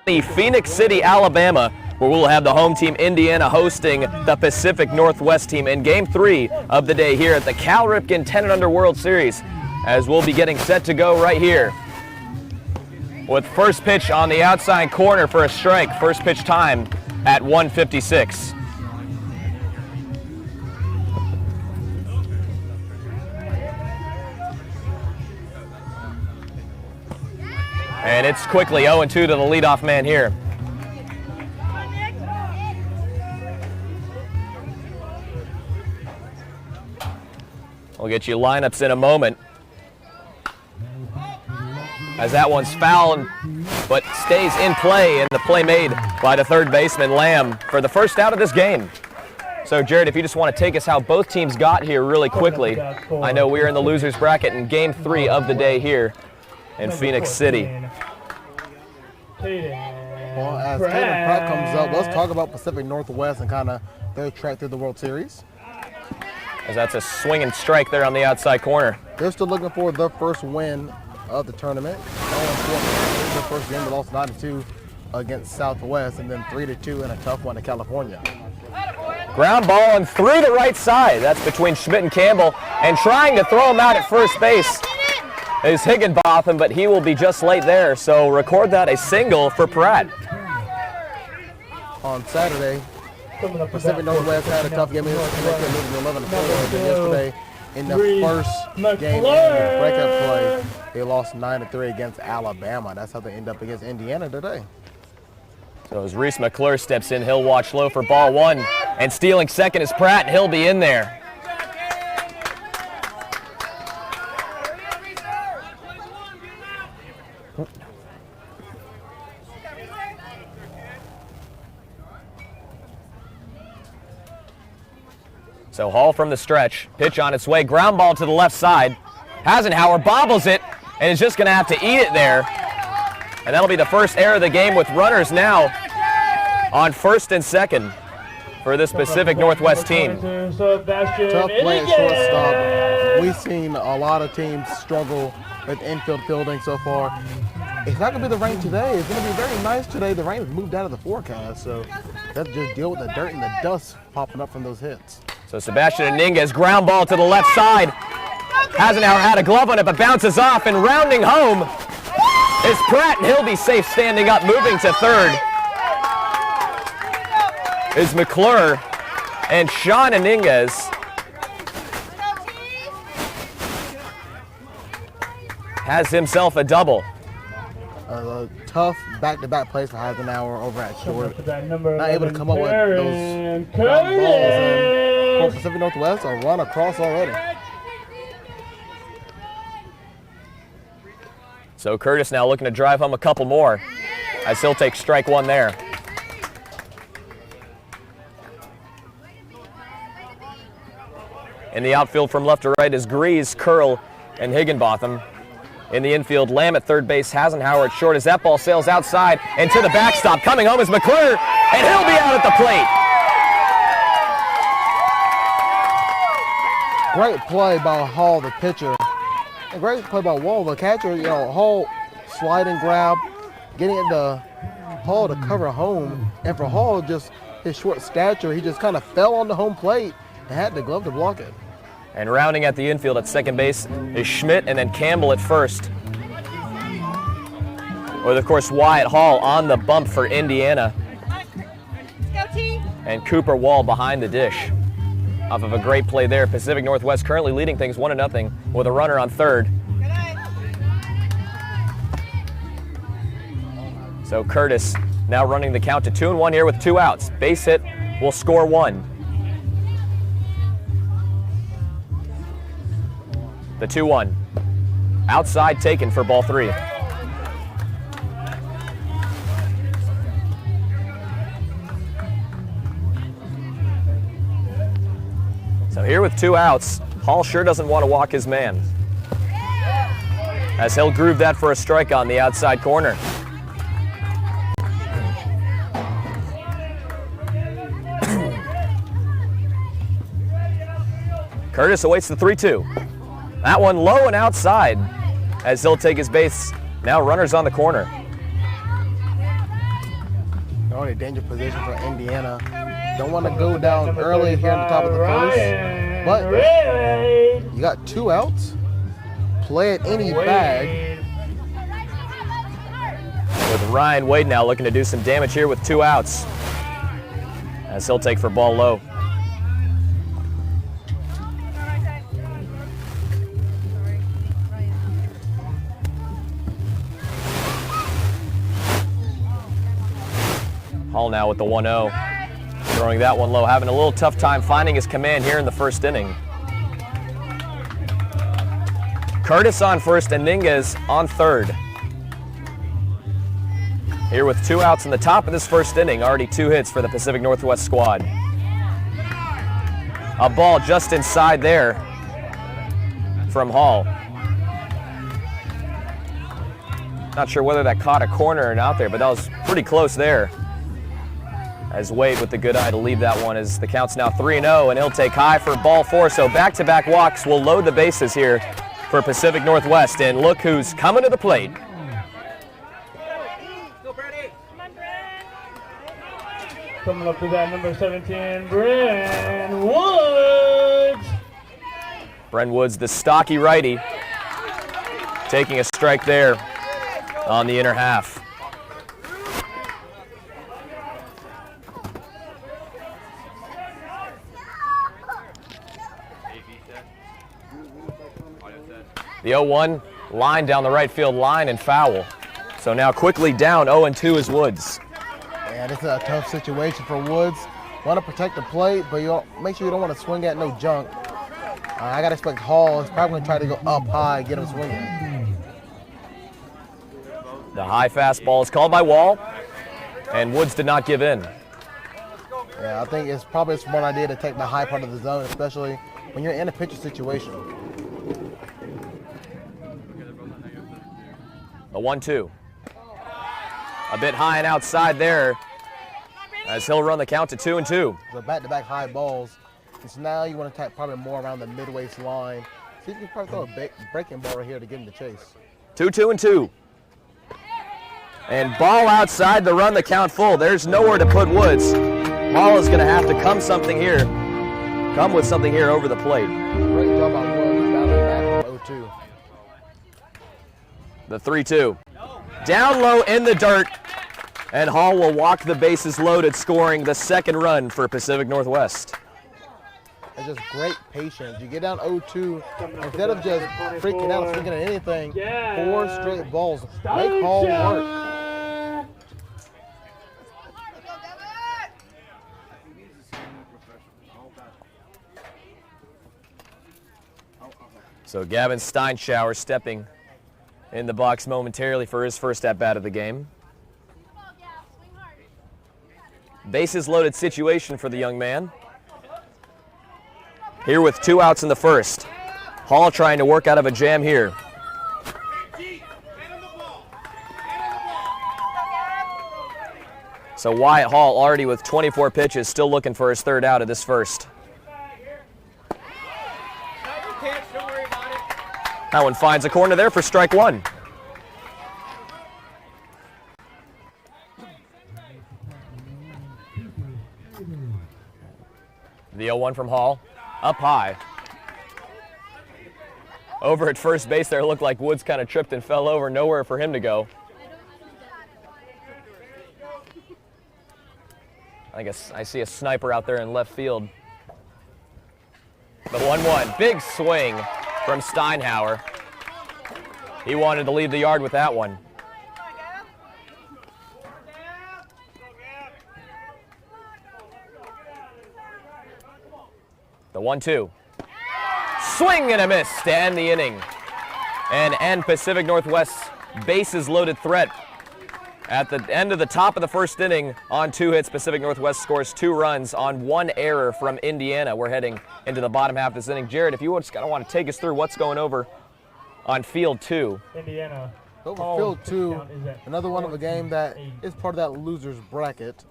Phenix City, Alabama, where we'll have the home team Indiana hosting the Pacific Northwest team in Game 3 of the day here at the Cal Ripken 10 & Under World Series, as we'll be getting set to go right here with first pitch on the outside corner for a strike. First pitch time at 1:56. And it's quickly 0-2 to the leadoff man here. We'll get you lineups in a moment, as that one's foul, but stays in play, and the play made by the third baseman, Lamb, for the first out of this game. So, Jared, if you just want to take us how both teams got here really quickly. I know we're in the loser's bracket in Game 3 of the day here in Phenix City. Well, as Caden Pratt comes up, let's talk about Pacific Northwest and kind of their track through the World Series. As that's a swinging strike there on the outside corner. They're still looking for their first win of the tournament. Their first game, they lost 9-2 against Southwest, and then 3-2 in a tough one in California. Ground ball and through the right side. That's between Schmidt and Campbell, and trying to throw him out at first base is Higginbotham, but he will be just late there, so record that a single for Pratt. On Saturday, Pacific Northwest had a tough game against 11-4. Yesterday, in the first game in the breakup play, they lost 9-3 against Alabama. That's how they end up against Indiana today. So as Reese McClure steps in, he'll watch low for ball one, and stealing second is Pratt, and he'll be in there. So Hall from the stretch, pitch on its way, ground ball to the left side. Hasenhauer bobbles it and is just going to have to eat it there. And that'll be the first error of the game, with runners now on first and second for this Pacific Northwest team. Tough play at shortstop. We've seen a lot of teams struggle with infield fielding so far. It's not going to be the rain today. It's going to be very nice today. The rain has moved out of the forecast, so let's just deal with the dirt and the dust popping up from those hits. So Sebastian Iniguez, ground ball to the left side. Hasenhauer had a glove on it, but bounces off, and rounding home is Pratt, and he'll be safe standing up. Moving to third is McClure, and Sean Iniguez has himself a double. Tough back-to-back plays for Hasenhauer over at short. Not able to come up with those ground balls. And for Pacific Northwest, a run across already. So Curtis now looking to drive home a couple more, as he'll take strike one there. In the outfield from left to right is Grease, Curl, and Higginbotham. In the infield, Lamb at third base, Hasenhauer at short as that ball sails outside and to the backstop. Coming home is McClure, and he'll be out at the plate. Great play by Hall, the pitcher. A great play by Wall, the catcher. You know, Hall slide and grab, getting it to Hall to cover home. And for Hall, just his short stature, he just kind of fell on the home plate and had the glove to block it. And rounding at the infield at second base is Schmidt, and then Campbell at first. With, of course, Wyatt Hall on the bump for Indiana. And Cooper Wall behind the dish. Off of a great play there. Pacific Northwest currently leading things 1-0 with a runner on third. So Curtis now running the count to 2-1 here with 2 outs. Base hit will score 1. The 2-1. Outside taken for ball 3. So here with 2 outs, Hall sure doesn't want to walk his man, as he'll groove that for a strike on the outside corner. Curtis awaits the 3-2. That one low and outside, as he'll take his base. Now runners on the corner. in a dangerous position for Indiana. Don't want to go down early here at the top of the first, but you got 2 outs. Play it any bag. With Ryan Wade now looking to do some damage here with 2 outs, as he'll take for ball low. Hall now with the 1-0. Throwing that one low, having a little tough time finding his command here in the first inning. Curtis on first and Ninguez on third. Here with 2 outs in the top of this first inning, already 2 hits for the Pacific Northwest squad. A ball just inside there from Hall. Not sure whether that caught a corner or not there, but that was pretty close there. As Wade with the good eye to leave that one, as the count's now 3-0, and he'll take high for ball 4. So back-to-back walks will load the bases here for Pacific Northwest, and look who's coming to the plate. Coming up to that number 17, Bren Woods. Bren Woods, the stocky righty, taking a strike there on the inner half. The 0-1 line down the right field line and foul. So now quickly down 0-2 is Woods. Yeah, this is a tough situation for Woods. Want to protect the plate, but you make sure you don't want to swing at no junk. I got to expect Hall is probably going to try to go up high, get him swinging. The high fastball is called by Wall, and Woods did not give in. Yeah, I think it's probably a smart idea to take the high part of the zone, especially when you're in a pitcher situation. The 1-2. A bit high and outside there, as he'll run the count to 2-2. So back-to-back high balls. So now you want to attack probably more around the mid-waist line. See if you can probably throw a breaking ball right here to get in the chase. 2-2-2. And ball outside to run the count full. There's nowhere to put Woods. Hall is going to have to come with something here over the plate. Great job by Woods, battling back from 0-2. The 3-2. Down low in the dirt, and Hall will walk the bases loaded, scoring the second run for Pacific Northwest. It's just great patience. You get down 0-2, instead of just freaking out, swinging at anything, 4 straight balls. Make Hall work. So Gavin Steinschauer stepping in the box momentarily for his first at-bat of the game. Bases loaded situation for the young man. Here with 2 outs in the first. Hall trying to work out of a jam here. So Wyatt Hall already with 24 pitches, still looking for his 3rd out of this first. That one finds a corner there for strike 1. The 0-1 from Hall, up high. Over at first base there, looked like Woods kind of tripped and fell over, nowhere for him to go. I guess I see a sniper out there in left field. The 1-1, big swing from Steinhauer. He wanted to leave the yard with that one. The 1-2. Swing and a miss to end the inning. And end Pacific Northwest's bases loaded threat. At the end of the top of the first inning, on 2 hits, Pacific Northwest scores 2 runs on 1 error from Indiana. We're heading into the bottom half of this inning. Jared, if you just kind of want to take us through what's going over on field 2. Indiana. Over field 2, another one of a game that is part of that loser's bracket,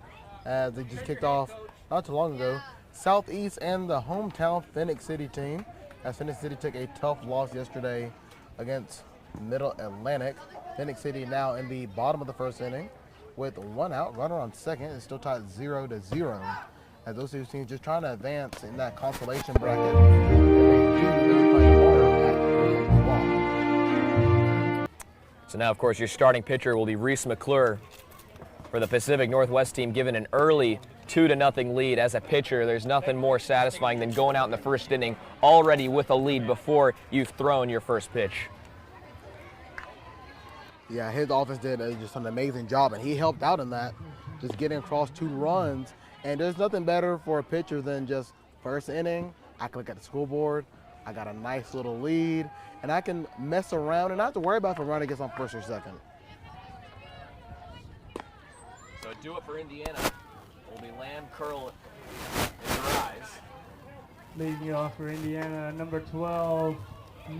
as they just kicked off not too long ago. Southeast and the hometown Phenix City team, as Phenix City took a tough loss yesterday against Middle Atlantic. Phenix City now in the bottom of the first inning. with 1 out, runner on second. It's still tied 0-0. As those two teams just trying to advance in that consolation bracket. So now, of course, your starting pitcher will be Reese McClure for the Pacific Northwest team, given an early 2-0 lead. As a pitcher, there's nothing more satisfying than going out in the first inning already with a lead before you've thrown your first pitch. Yeah, his offense did just an amazing job, and he helped out in that, just getting across 2 runs. And there's nothing better for a pitcher than just first inning. I can look at the scoreboard. I got a nice little lead, and I can mess around and not have to worry about if a runner gets on first or second. So do it for Indiana. Will be Lamb, Curl, and Rise. Leading off for Indiana, number 12,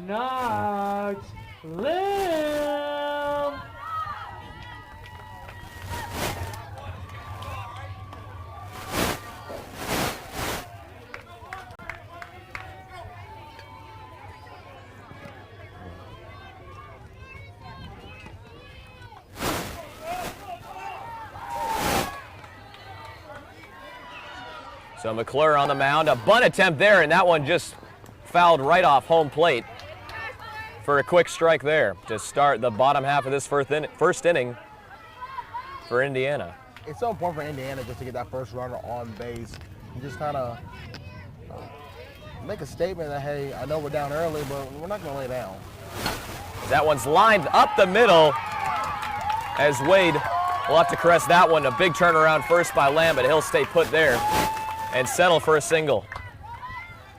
Knox Lamb. So McClure on the mound, a bunt attempt there, and that one just fouled right off home plate for a quick strike there to start the bottom half of this first inning for Indiana. It's so important for Indiana just to get that first runner on base and just kind of make a statement that, hey, I know we're down early, but we're not going to lay down. That one's lined up the middle as Wade will have to caress that one. A big turnaround first by Lamb, but he'll stay put there and settle for a single.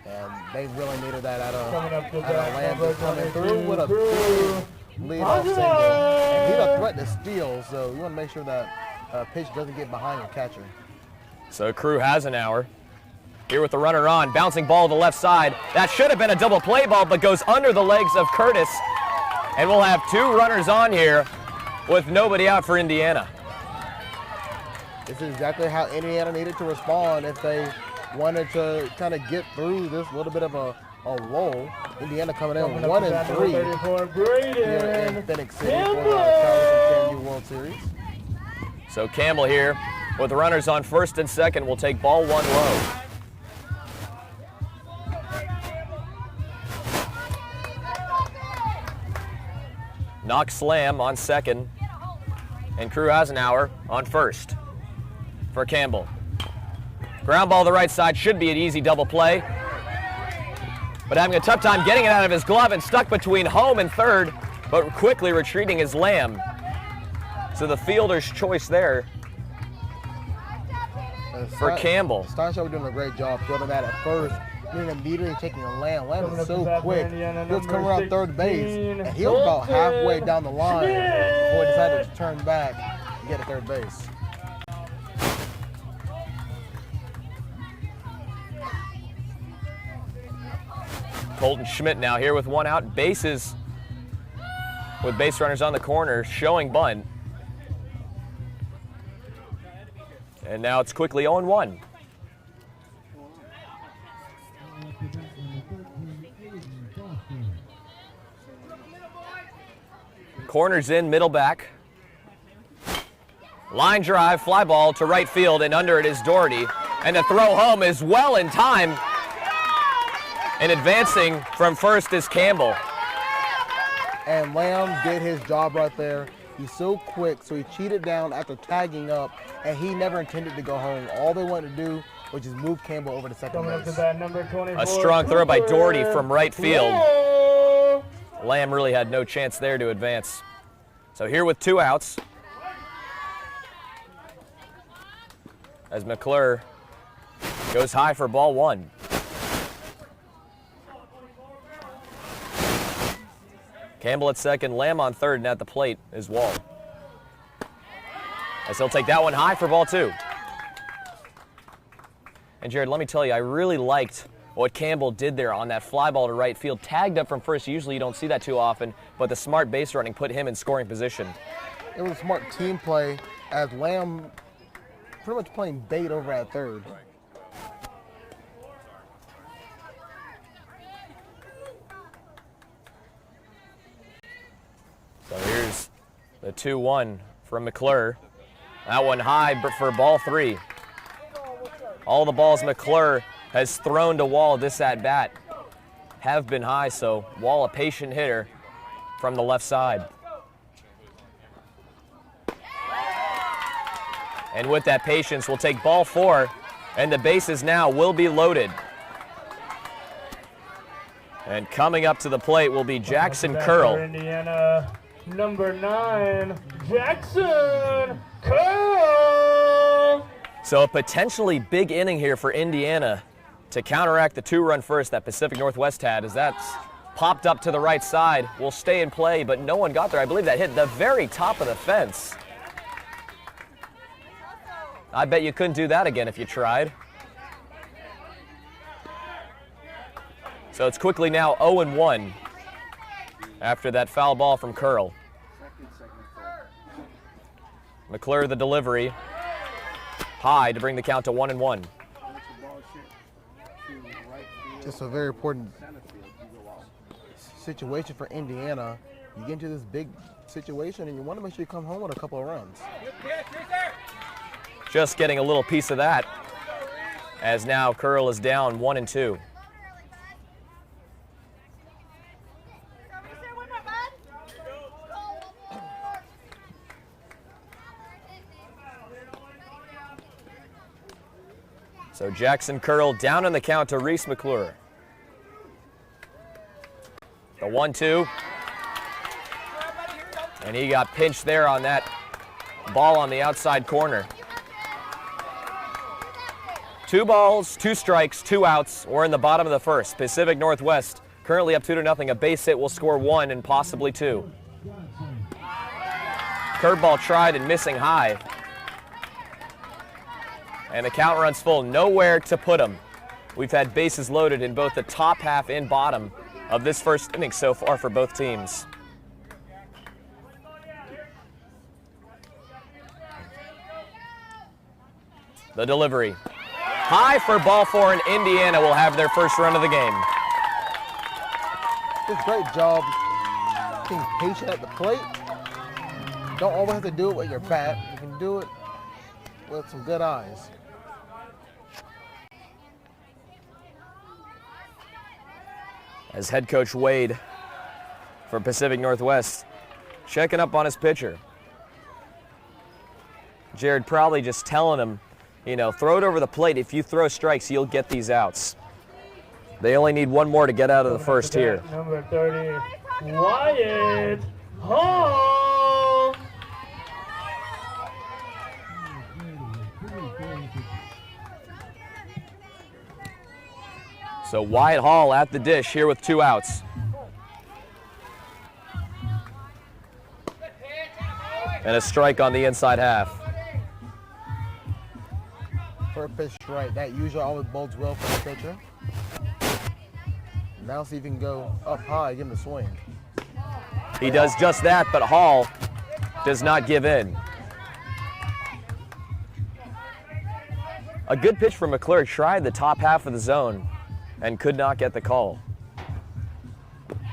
And they really needed that out of Lamb, just coming through with a big lead-off single. And he's a threat to steal, so you want to make sure that pitch doesn't get behind your catcher. So Crew has an hour. Here with the runner on, bouncing ball to the left side. That should have been a double play ball, but goes under the legs of Curtis. And we'll have 2 runners on here with nobody out for Indiana. This is exactly how Indiana needed to respond if they wanted to kind of get through this little bit of a lull. Indiana coming in 1-3 here in Phenix City for the California World Series. So Campbell here with the runners on first and second will take ball 1 low. Knox Lamb on second, and Crew Eisenhower on first for Campbell. Ground ball to the right side, should be an easy double play, but having a tough time getting it out of his glove and stuck between home and third, but quickly retreating is Lamb. So the fielder's choice there for Campbell. Steinshot was doing a great job fielding that at first, then immediately taking a Lamb. Lamb is so quick. He was coming around third base, and he was about halfway down the line before he decided to turn back and get to third base. Colton Schmidt now here with 1 out, bases with base runners on the corner, showing bunt. And now it's quickly 0-1. Corners in, middle back. Line drive, fly ball to right field, and under it is Doherty. And the throw home is well in time. And advancing from first is Campbell. And Lamb did his job right there. He's so quick, so he cheated down after tagging up, and he never intended to go home. All they wanted to do was just move Campbell over to second base. A strong throw by Doherty from right field. Lamb really had no chance there to advance. So here with 2 outs, as McClure goes high for ball 1. Campbell at second, Lamb on third, and at the plate is Wall. As he'll take that one high for ball 2. And Jared, let me tell you, I really liked what Campbell did there on that fly ball to right field. Tagged up from first, usually you don't see that too often, but the smart base running put him in scoring position. It was a smart team play as Lamb pretty much playing bait over at third. So here's the 2-1 from McClure. That one high for ball 3. All the balls McClure has thrown to Wall this at-bat have been high, so Wall a patient hitter from the left side. And with that patience, we'll take ball 4, and the bases now will be loaded. And coming up to the plate will be Jackson Curl. Indiana, number 9, Jackson Curl. So a potentially big inning here for Indiana to counteract the 2-run first that Pacific Northwest had, as that's popped up to the right side. Will stay in play, but no one got there. I believe that hit the very top of the fence. I bet you couldn't do that again if you tried. So it's quickly now 0-1 after that foul ball from Curl. McClure the delivery. High to bring the count to 1-1. Just a very important situation for Indiana. You get into this big situation and you want to make sure you come home with a couple of runs. Just getting a little piece of that, as now Curl is down 1-2. So Jackson Curl down in the count to Reese McClure. The 1-2. And he got pinched there on that ball on the outside corner. 2 balls, 2 strikes, 2 outs. We're in the bottom of the first. Pacific Northwest currently up 2-0. A base hit will score 1 and possibly 2. Curveball tried and missing high. And the count runs full, nowhere to put them. We've had bases loaded in both the top half and bottom of this first inning so far for both teams. The delivery. High for ball 4, and Indiana will have their first run of the game. Just great job being patient at the plate. Don't always have to do it with your bat. You can do it with some good eyes. As head coach Wade for Pacific Northwest checking up on his pitcher. Jared probably just telling him, you know, throw it over the plate. If you throw strikes, you'll get these outs. They only need 1 more to get out of the first here. Number 30, Wyatt Hall. So Wyatt Hall at the dish here with 2 outs. And a strike on the inside half. For a pitch strike, that usually always bodes well for the pitcher. Now see if he can go up high, get him to swing. He does just that, but Hall does not give in. A good pitch from McClure, tried the top half of the zone and could not get the call.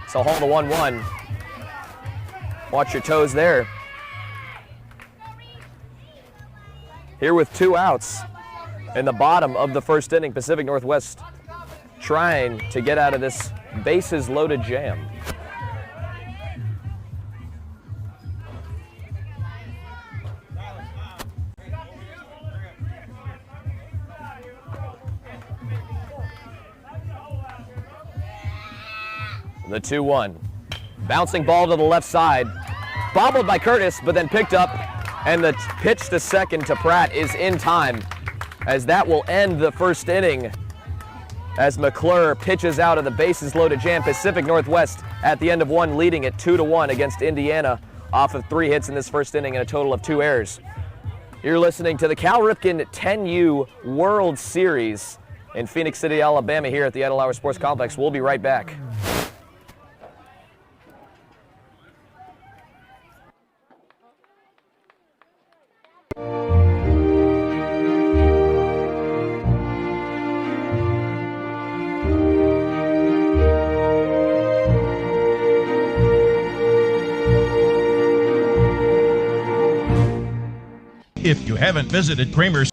So Hall to 1-1. Watch your toes there. Here with 2 outs in the bottom of the first inning, Pacific Northwest trying to get out of this bases loaded jam. The 2-1. Bouncing ball to the left side. Bobbled by Curtis, but then picked up. And the pitch to second to Pratt is in time, as that will end the first inning as McClure pitches out of the bases loaded jam. Pacific Northwest at the end of 1 leading it 2-1 against Indiana off of 3 hits in this first inning and a total of 2 errors. You're listening to the Cal Ripken 10U World Series in Phenix City, Alabama here at the Edelauer Sports Complex. We'll be right back. If you haven't visited Kramer's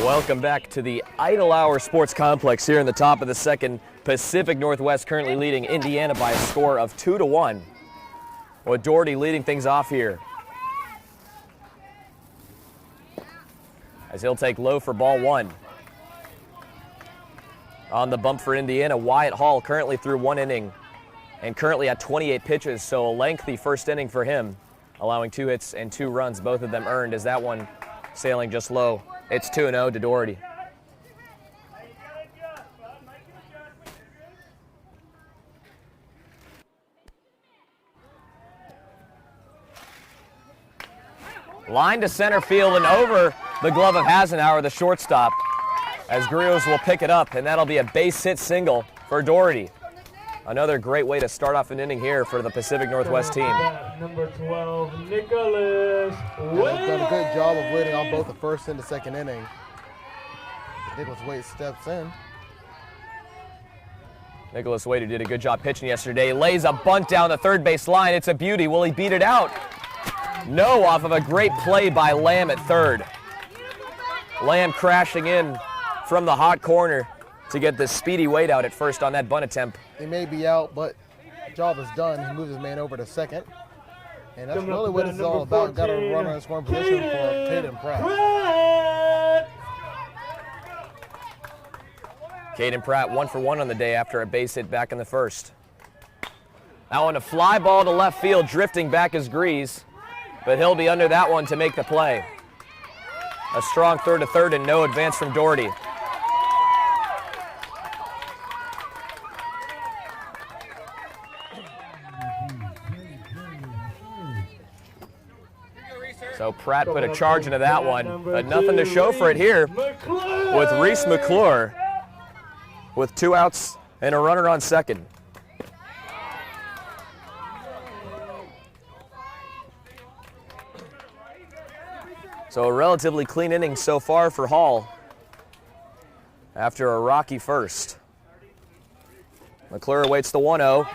Welcome back to the Idle Hour Sports Complex here in the top of the second. Pacific Northwest currently leading Indiana by a score of 2-1. With Doherty leading things off here. As he'll take low for ball one. On the bump for Indiana, Wyatt Hall currently through one inning and currently at 28 pitches, so a lengthy first inning for him, allowing 2 hits and 2 runs, both of them earned as that one sailing just low. It's 2-0 to Doherty. Line to center field and over the glove of Hasenauer, the shortstop, as Grios will pick it up, and that'll be a base hit single for Doherty. Another great way to start off an inning here for the Pacific Northwest team. Number 12, Nicholas Wade. He's done a good job of leading on both the first and the second inning. Nicholas Wade steps in. Nicholas Wade, who did a good job pitching yesterday, lays a bunt down the third base line. It's a beauty. Will he beat it out? No, off of a great play by Lamb at third. Lamb crashing in from the hot corner to get the speedy Wade out at first on that bunt attempt. He may be out, but the job is done. He moves his man over to second. And that's really what this is all about. Got a runner in scoring position for Caden Pratt. Caden Pratt 1 for 1 on the day after a base hit back in the first. Now on a fly ball to left field, drifting back is Grease, but he'll be under that one to make the play. A strong third to third and no advance from Doherty. So Pratt put a charge into that one, but nothing to show for it here with Reese McClure with 2 outs and a runner on second. So a relatively clean inning so far for Hall after a rocky first. McClure awaits the 1-0.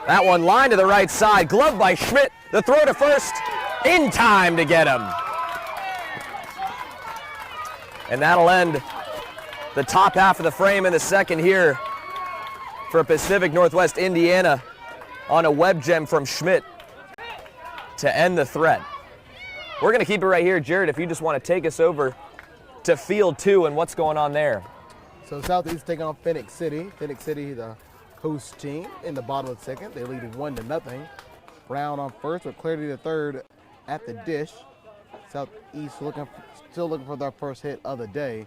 That one lined to the right side, gloved by Schmidt. The throw to first, in time to get him. And that'll end the top half of the frame in the second here for Pacific Northwest Indiana on a web gem from Schmidt to end the threat. We're going to keep it right here. Jared, if you just want to take us over to field 2 and what's going on there. So Southeast taking on Phenix City. Phenix City, the host team, in the bottom of the second. They lead 1-0. Brown on first with Clarity the third at the dish. Southeast still looking for their first hit of the day.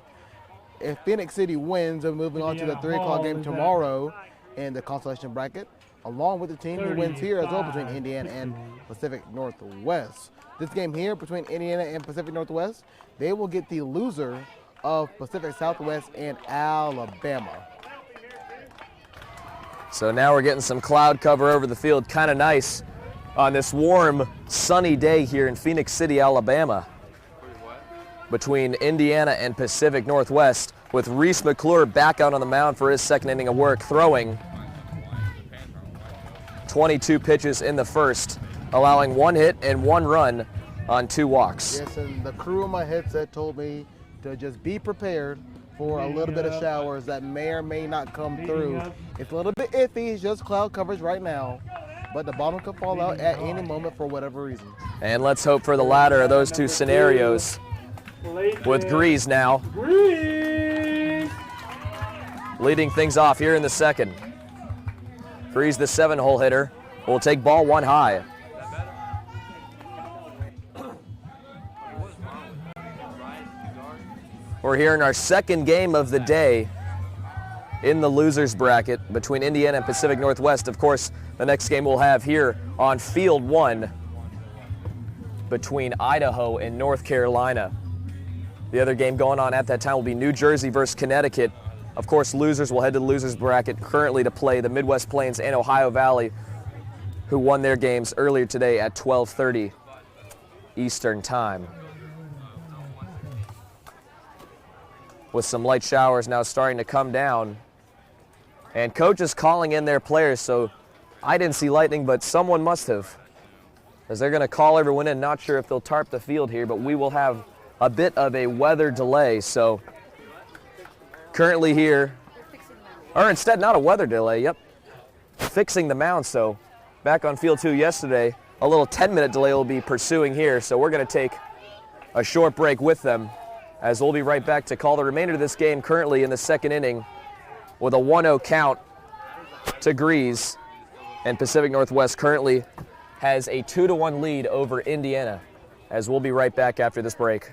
If Phenix City wins, they're moving on to the 3 o'clock game tomorrow in the consolation bracket, along with the team who wins here as well between Indiana and Pacific Northwest. This game here between Indiana and Pacific Northwest, they will get the loser of Pacific Southwest and Alabama. So now we're getting some cloud cover over the field. Kind of nice on this warm, sunny day here in Phenix City, Alabama, between Indiana and Pacific Northwest, with Reese McClure back out on the mound for his second inning of work, throwing 22 pitches in the first, allowing 1 hit and 1 run on 2 walks. Yes, and the crew on my headset told me to just be prepared for a little bit of showers that may or may not come through. It's a little bit iffy, it's just cloud coverage right now, but the bottom could fall out at any moment for whatever reason. And let's hope for the latter of those 2 scenarios with Grease now leading things off here in the second. Grease, the 7-hole hitter, will take ball 1 high. we're here in our second game of the day in the losers bracket between Indiana and Pacific Northwest. Of course, the next game we'll have here on Field 1 between Idaho and North Carolina. The other game going on at that time will be New Jersey versus Connecticut. Of course, losers will head to the losers bracket currently to play the Midwest Plains and Ohio Valley, who won their games earlier today at 12:30 Eastern Time. With some light showers now starting to come down. And coaches calling in their players, so I didn't see lightning, but someone must have. As they're going to call everyone in, not sure if they'll tarp the field here, but we will have a bit of a weather delay. So currently here, or instead not a weather delay, yep, fixing the mound. So back on Field 2 yesterday, a little 10-minute delay will be pursuing here. So we're going to take a short break with them, as we'll be right back to call the remainder of this game currently in the second inning with a 1-0 count to Grease. And Pacific Northwest currently has a 2-1 lead over Indiana, as we'll be right back after this break.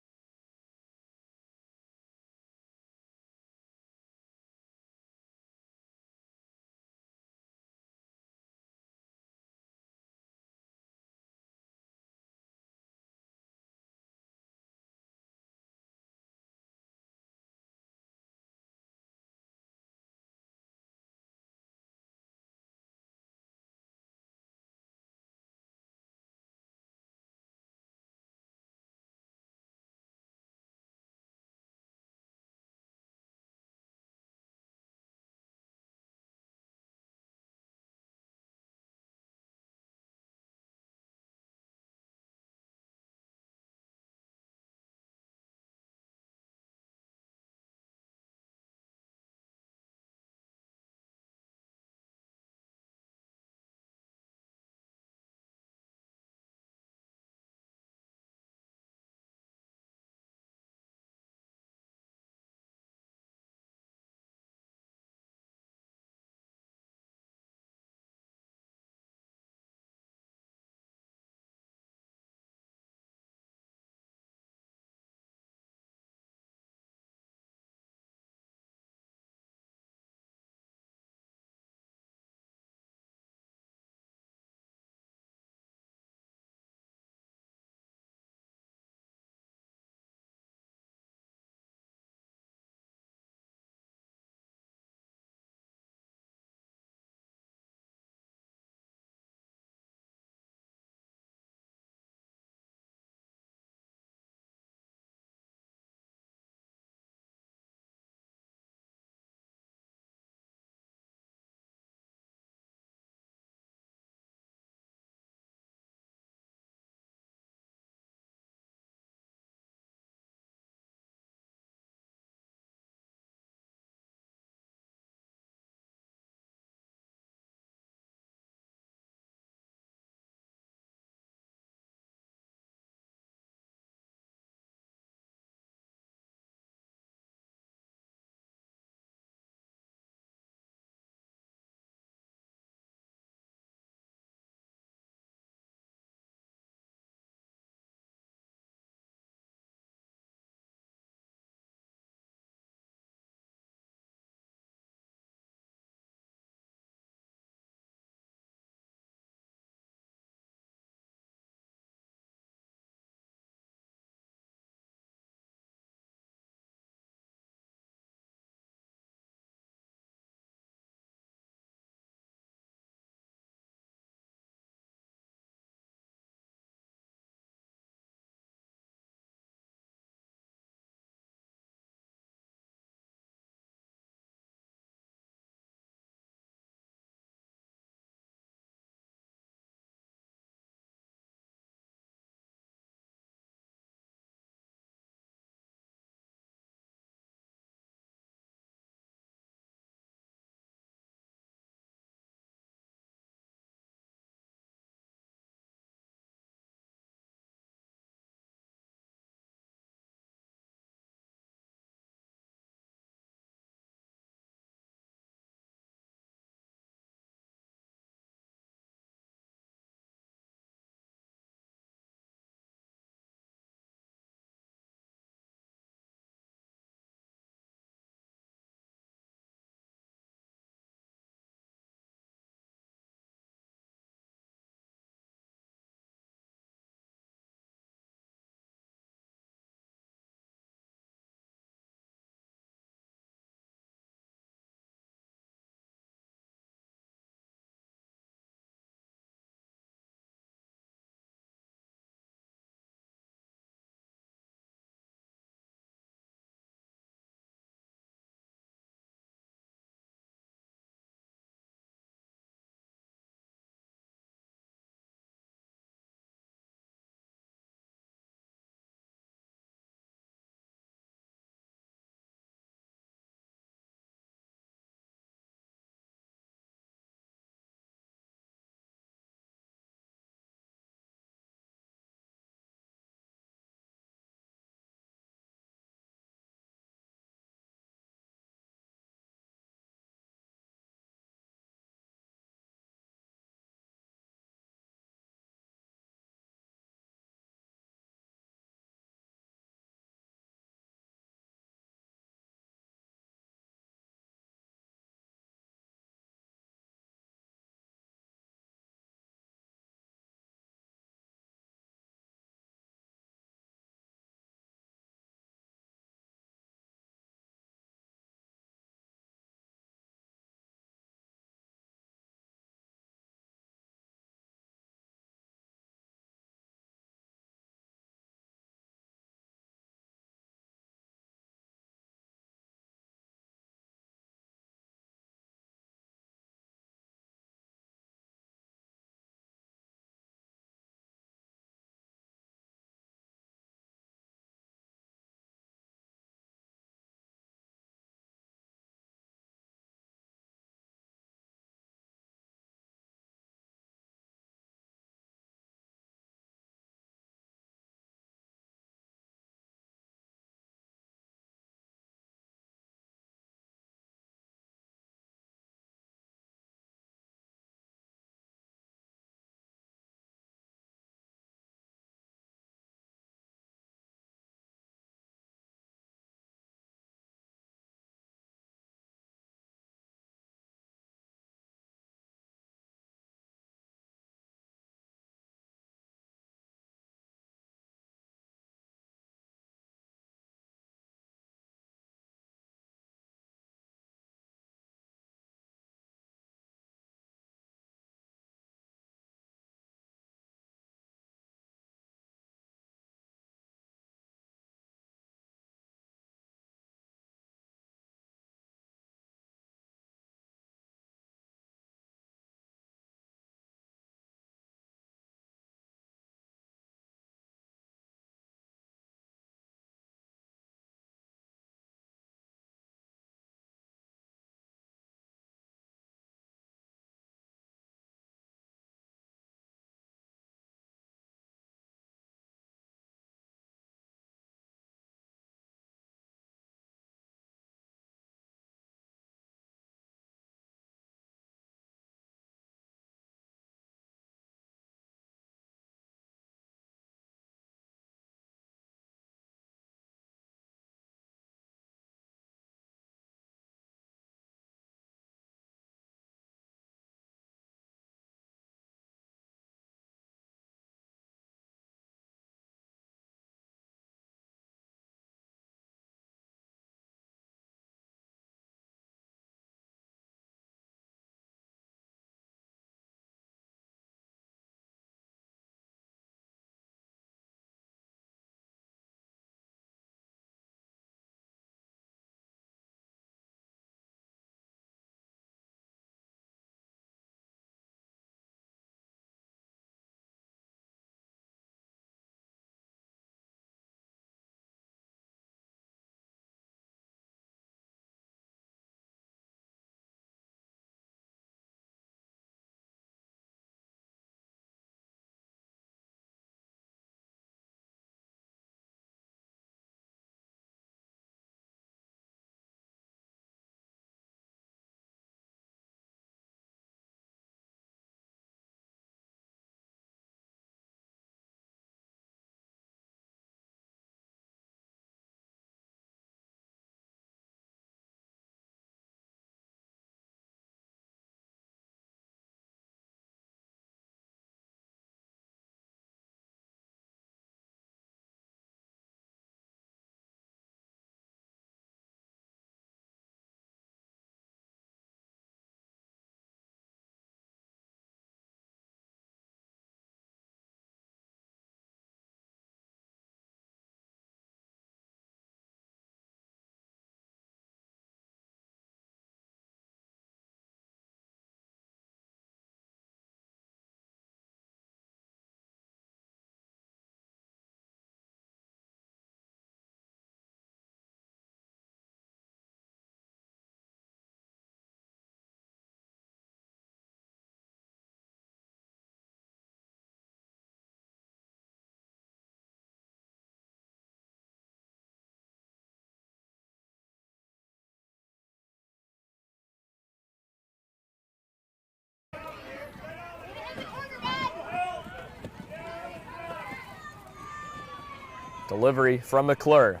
Delivery from McClure.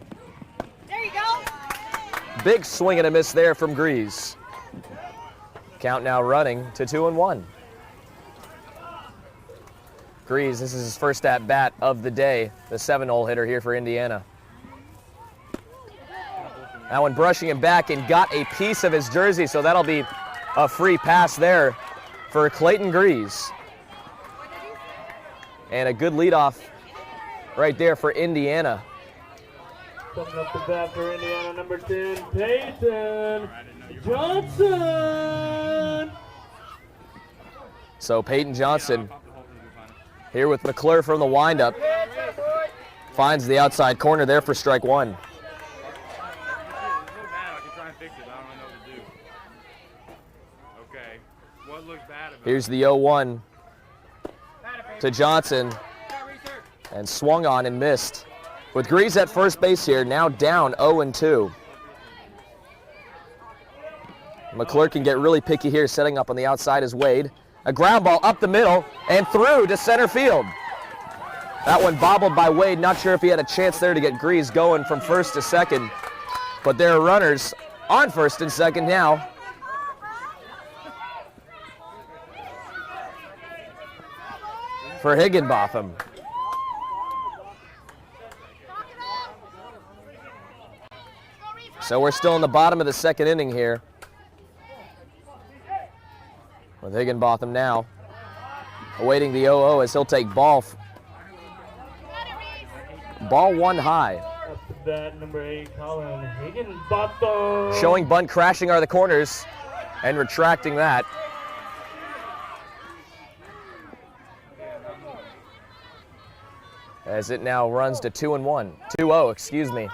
There you go. Big swing and a miss there from Grease. Count now running to 2-1. Grease, this is his first at-bat of the day, the 7-hole hitter here for Indiana. That one brushing him back and got a piece of his jersey, so that'll be a free pass there for Clayton Grease. And a good leadoff right there for Indiana. Coming up the bat for Indiana, number 10, Peyton Johnson. So Peyton Johnson here with McClure from the windup. Finds the outside corner there for strike one. Here's the 0-1 to Johnson, and swung on and missed. With Grease at first base here, now down 0-2. McClure can get really picky here, setting up on the outside is Wade. A ground ball up the middle and through to center field. That one bobbled by Wade. Not sure if he had a chance there to get Grease going from first to second, but there are runners on first and second now. For Higginbotham. So we're still in the bottom of the second inning here. With Higginbotham now awaiting the 0-0 as he'll take ball. Ball one high. Up to bat, number 8, Colin Higginbotham. Showing bunt crashing are the corners and retracting that. As it now runs to 2-0, excuse me.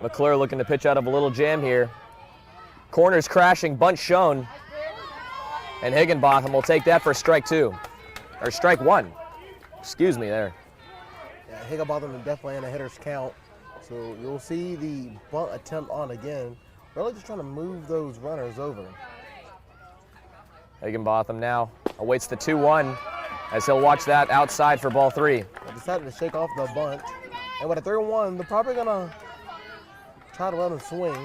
McClure looking to pitch out of a little jam here. Corners crashing, bunt shown. And Higginbotham will take that for strike two. Or strike one. Excuse me there. Yeah, Higginbotham is definitely in a hitter's count. So you'll see the bunt attempt on again. Really just trying to move those runners over. Higginbotham now awaits the 2-1 as he'll watch that outside for ball three. I decided to shake off the bunt. And with a 3-1, they're probably going to try to let him swing.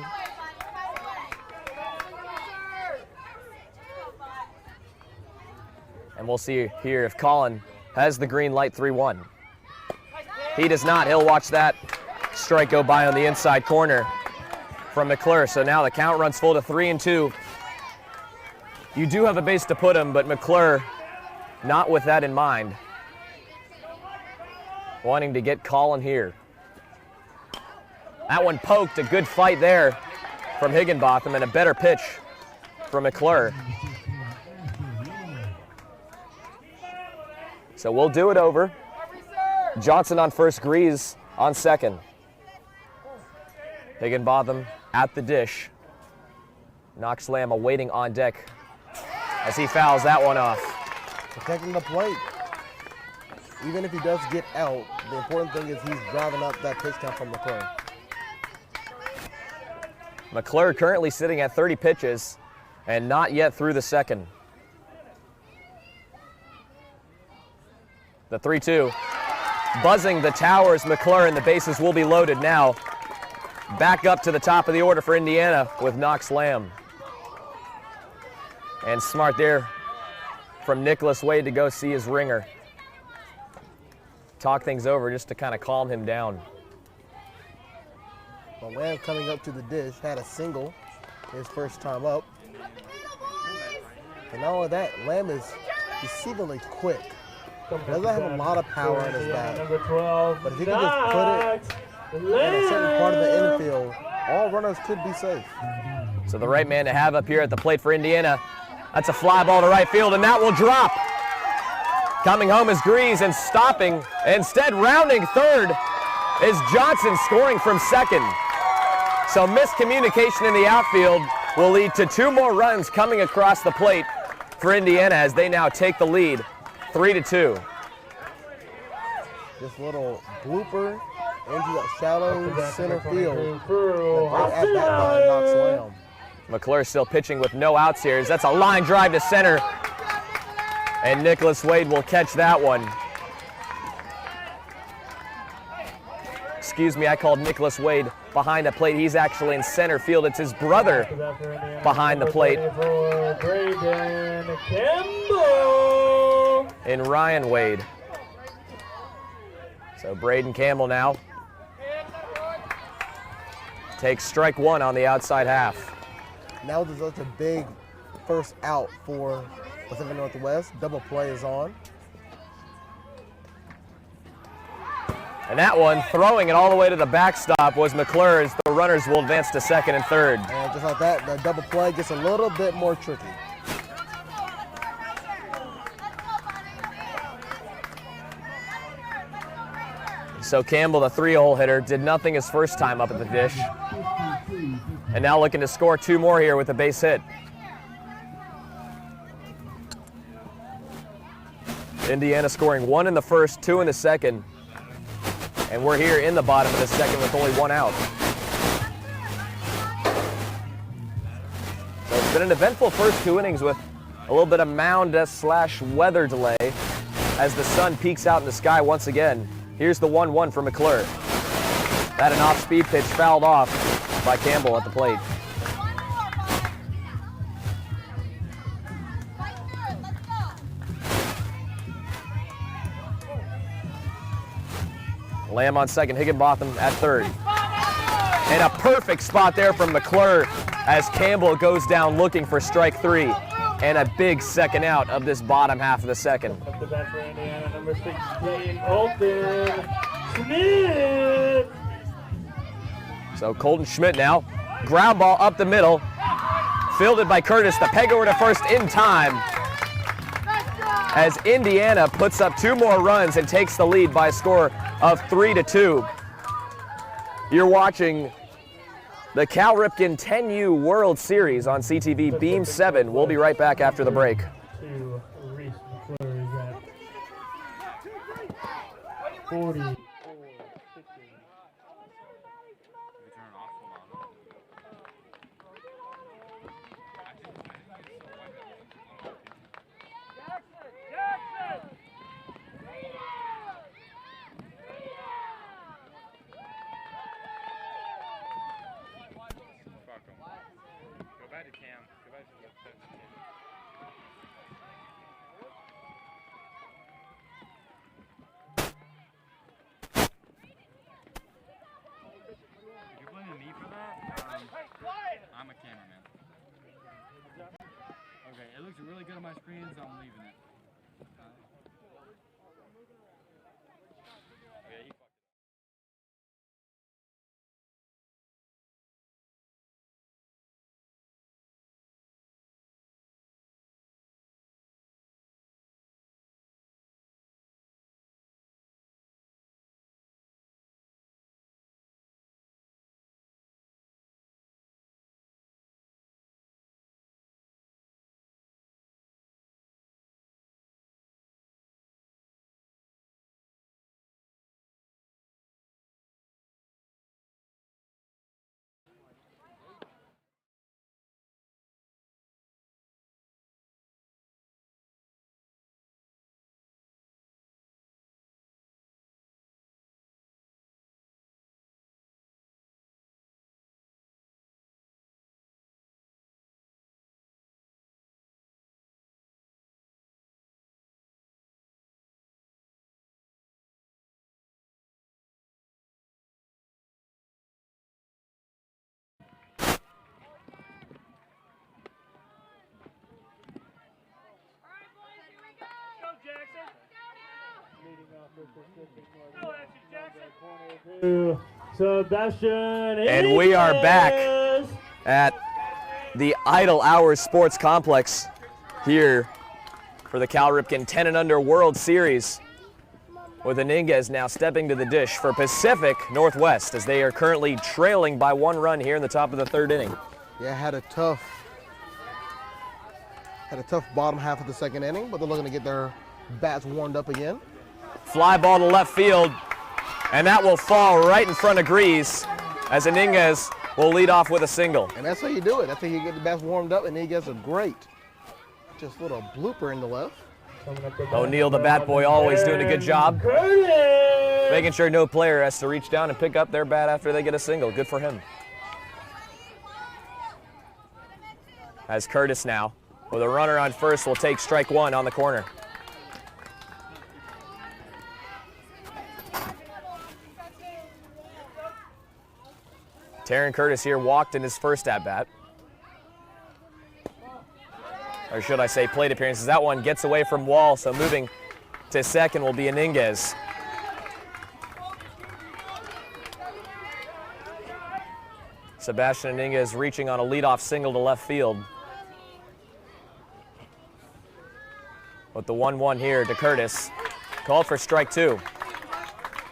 And we'll see here if Colin has the green light 3-1. He does not. He'll watch that strike go by on the inside corner from McClure. So now the count runs full to 3-2. You do have a base to put him, but McClure not with that in mind. Wanting to get Colin here. That one poked, a good fight there from Higginbotham and a better pitch from McClure. So we'll do it over. Johnson on first, Grease on second. Higginbotham at the dish. Knox Lamb awaiting on deck as he fouls that one off. Protecting the plate. Even if he does get out, the important thing is he's driving up that pitch count from McClure. McClure currently sitting at 30 pitches and not yet through the second. The 3-2. Buzzing the towers, McClure, and the bases will be loaded now. Back up to the top of the order for Indiana with Knox Lamb. And smart there from Nicholas Wade to go see his ringer. Talk things over just to kind of calm him down. Well, Lamb coming up to the dish, had a single his first time up. And not only that, Lamb is deceivingly quick. Doesn't have a lot of power in his bat. Number 12, But if he can just put it in a certain part of the infield, all runners could be safe. So the right man to have up here at the plate for Indiana. That's a fly ball to right field, and that will drop. Coming home is Grease, and stopping, instead rounding third, is Johnson scoring from second. So miscommunication in the outfield will lead to 2 more runs coming across the plate for Indiana as they now take the lead, 3-2. This little blooper into that shallow center field. At that by Knox Lamb. McClure still pitching with no outs here. That's a line drive to center. And Nicholas Wade will catch that one. Excuse me, I called Nicholas Wade behind the plate. He's actually in center field. It's his brother behind the plate. And Ryan Wade. So Braden Campbell now takes strike one on the outside half. Now there's such a big first out for Pacific Northwest. Double play is on. And that one, throwing it all the way to the backstop, was McClure, as the runners will advance to second and third. And just like that, the double play gets a little bit more tricky. So Campbell, the 3-hole hitter, did nothing his first time up at the dish. And now looking to score 2 more here with a base hit. Indiana scoring 1 in the first, 2 in the second. And we're here in the bottom of the second with only 1 out. So it's been an eventful first 2 innings with a little bit of mound/weather delay as the sun peeks out in the sky once again. Here's the 1-1 for McClure. That an off-speed pitch fouled off by Campbell at the plate. Lamb on second, Higginbotham at third. And a perfect spot there from McClure as Campbell goes down looking for strike 3. And a big second out of this bottom half of the second. Up the bat for Indiana, number 16, Colton Schmidt. So Colton Schmidt now, ground ball up the middle, fielded by Curtis. The peg over to first in time as Indiana puts up 2 more runs and takes the lead by a score of 3-2. You're watching the Cal Ripken 10U World Series on CTV Beam 7. We'll be right back after the break. To Reese McClure is at 40. I'm a cameraman. Okay, it looks really good on my screen, so I'm leaving it. Okay, you Sebastian And we are back at the Idle Hours Sports Complex here for the Cal Ripken 10 and Under World Series, with Iniguez now stepping to the dish for Pacific Northwest as they are currently trailing by 1 run here in the top of the 3rd inning. Yeah, had a tough bottom half of the 2nd inning, but they're looking to get their bats warmed up again. Fly ball to left field, and that will fall right in front of Grease as Iniguez will lead off with a single. And that's how you do it. That's how you get the bats warmed up, and he gets a great, just little blooper in the left. O'Neal, the bat boy, always doing a good job. Making sure no player has to reach down and pick up their bat after they get a single. Good for him. As Curtis now, with a runner on first, will take strike one on the corner. Taryn Curtis here walked in his first at-bat. Or should I say plate appearances. That one gets away from Wall, so moving to second will be Iniguez. Sebastian Iniguez reaching on a leadoff single to left field. With the 1-1 here to Curtis. Called for strike two.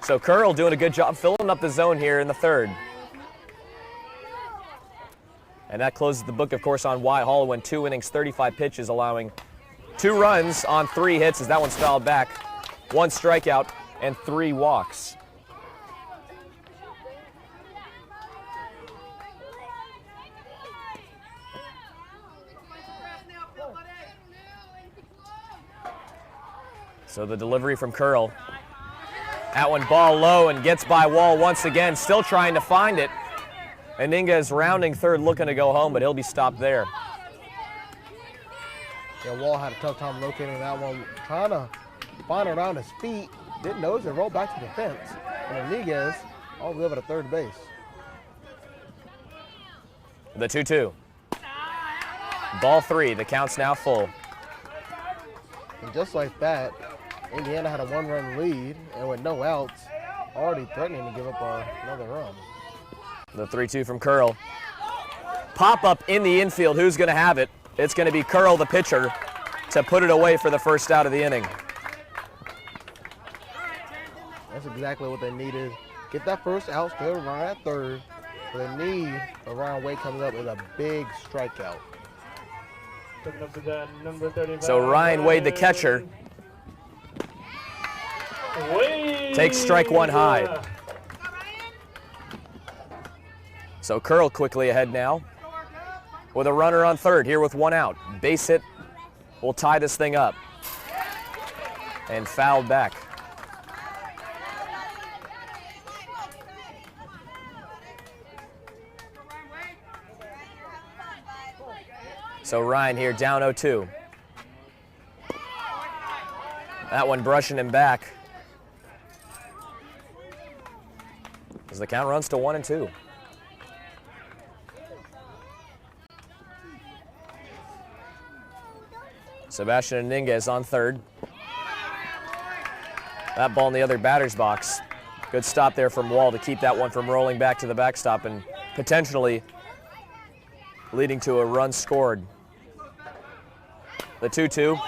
So Curl doing a good job filling up the zone here in the third. And that closes the book, of course, on Wyatt Holloway. 2 innings, 35 pitches, allowing 2 runs on 3 hits as that one's fouled back. 1 strikeout and 3 walks. So the delivery from Curl. That one ball low and gets by Wall once again, still trying to find it. Iniguez rounding third, looking to go home, but he'll be stopped there. Yeah, Wall had a tough time locating that one, trying to find it around his feet. Didn't notice it rolled back to the fence. And Iniguez all the way over to third base. The 2-2. Ball 3, the count's now full. And just like that, Indiana had a 1-run lead, and with no outs, already threatening to give up another run. The 3-2 from Curl. Pop up in the infield. Who's going to have it? It's going to be Curl, the pitcher, to put it away for the first out of the inning. That's exactly what they needed. Get that first out, stay around at third. What they need, Ryan Wade coming up with a big strikeout. So Ryan Wade, the catcher, takes strike 1 high. So Curl quickly ahead now with a runner on third here with 1 out. Base hit will tie this thing up. And fouled back. So Ryan here down 0-2. That one brushing him back. As the count runs to 1-2. Sebastian Iniguez on third. That ball in the other batter's box. Good stop there from Wall to keep that one from rolling back to the backstop and potentially leading to a run scored. The 2-2.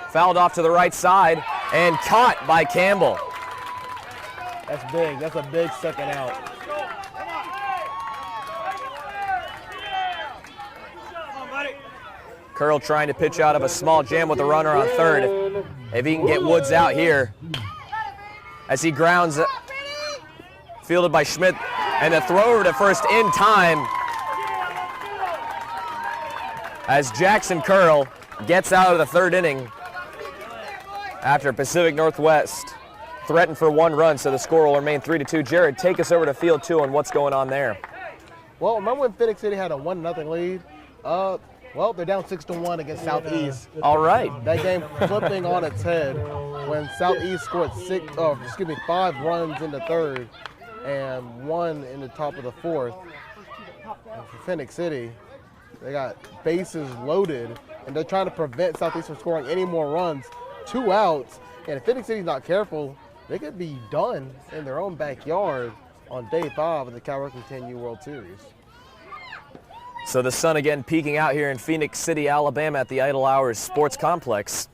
Fouled off to the right side and caught by Campbell. That's big. That's a big second out. Curl trying to pitch out of a small jam with a runner on third. If he can get Woods out here. As he grounds, fielded by Schmidt, and the throw over to first in time. As Jackson Curl gets out of the third inning after Pacific Northwest threatened for 1 run, so the score will remain 3-2. Jared, take us over to field 2 on what's going on there. Well, remember when Phenix City had a 1-0 lead? Well, they're down 6-1 against Southeast. All right. That game flipping on its head when Southeast scored 5 runs in the third and 1 in the top of the fourth. And for Phenix City, they got bases loaded, and they're trying to prevent Southeast from scoring any more runs. 2 outs, and if Phenix City's not careful, they could be done in their own backyard on day 5 of the Cal Ripken 10U World Series. So the sun again peeking out here in Phenix City, Alabama at the Idle Hours Sports Complex.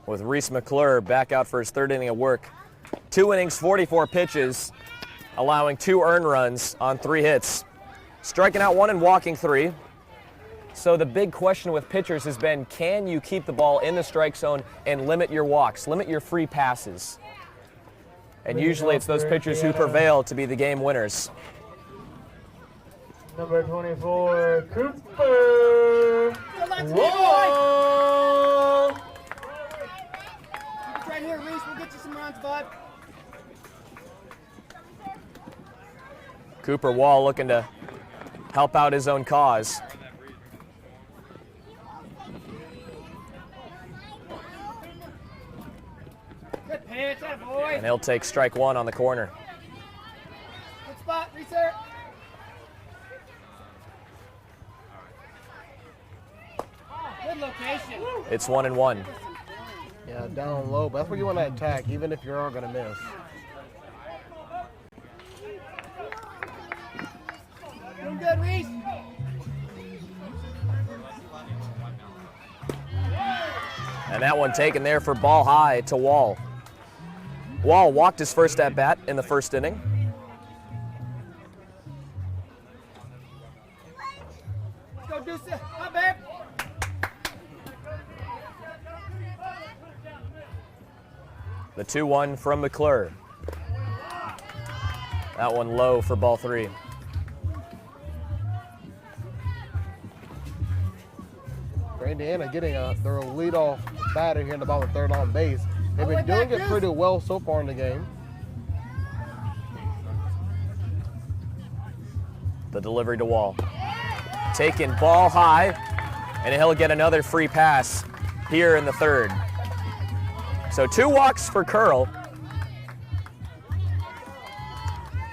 With Reese McClure back out for his 3rd inning of work. 2 innings, 44 pitches, allowing 2 earned runs on 3 hits. Striking out 1 and walking 3. So the big question with pitchers has been, can you keep the ball in the strike zone and limit your walks, limit your free passes? And usually it's those pitchers who prevail to be the game winners. Number 24, Cooper. Wall. It's right here, Reese. We'll get you some runs, bud. Cooper Wall looking to help out his own cause. Good pitch, that boy. And he'll take strike one on the corner. Good spot, reset. Good location. It's 1-1. Yeah, down low, but that's where you want to attack, even if you are going to miss. Doing good, Reese. And that one taken there for ball high to Wall. Wall walked his first at bat in the first inning. Let's go, Deuce. Hi, babe. The 2-1 from McClure. That one low for ball 3. For Indiana getting their leadoff batter here in the bottom of third on base. They've been doing it pretty well so far in the game. The delivery to Wall. Taken ball high, and he'll get another free pass here in the third. So 2 walks for Curl,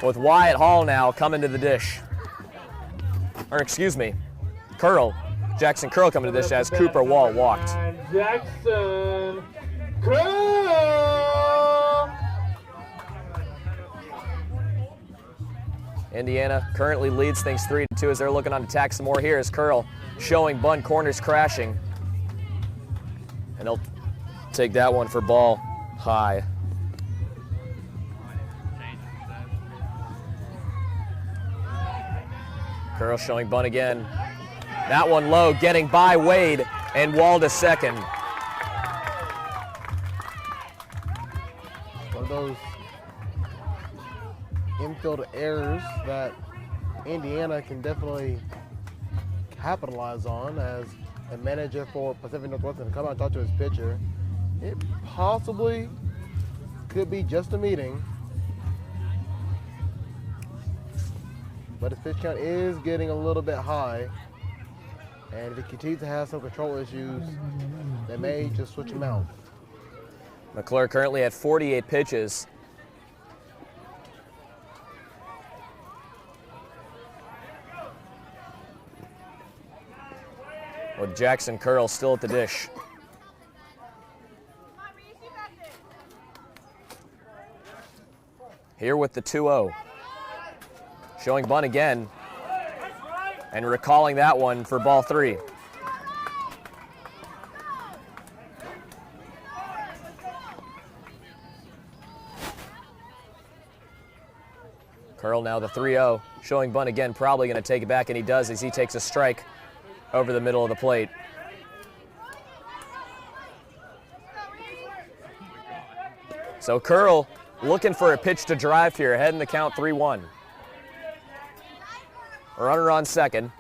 with Wyatt Hall now coming to the dish. Or excuse me, Jackson Curl coming to the dish as Cooper Wall walked. And Jackson Curl. Indiana currently leads things 3-2 as they're looking on to attack some more here as Curl showing bunt, corners crashing. And they'll take that one for ball high. Curl showing bunt again. That one low, getting by Wade and Wall to second. One of those infield errors that Indiana can definitely capitalize on, as a manager for Pacific Northwest can come out and talk to his pitcher. It possibly could be just a meeting, but his pitch count is getting a little bit high, and if he continues to have some control issues, they may just switch him out. McClure currently at 48 pitches. With Jackson Curl still at the dish. Here with the 2-0. Showing bunt again. And recalling that one for ball 3. Curl now the 3-0. Showing bunt again, probably going to take it back, and he does as he takes a strike over the middle of the plate. So Curl looking for a pitch to drive here, heading the count 3-1. Runner on second.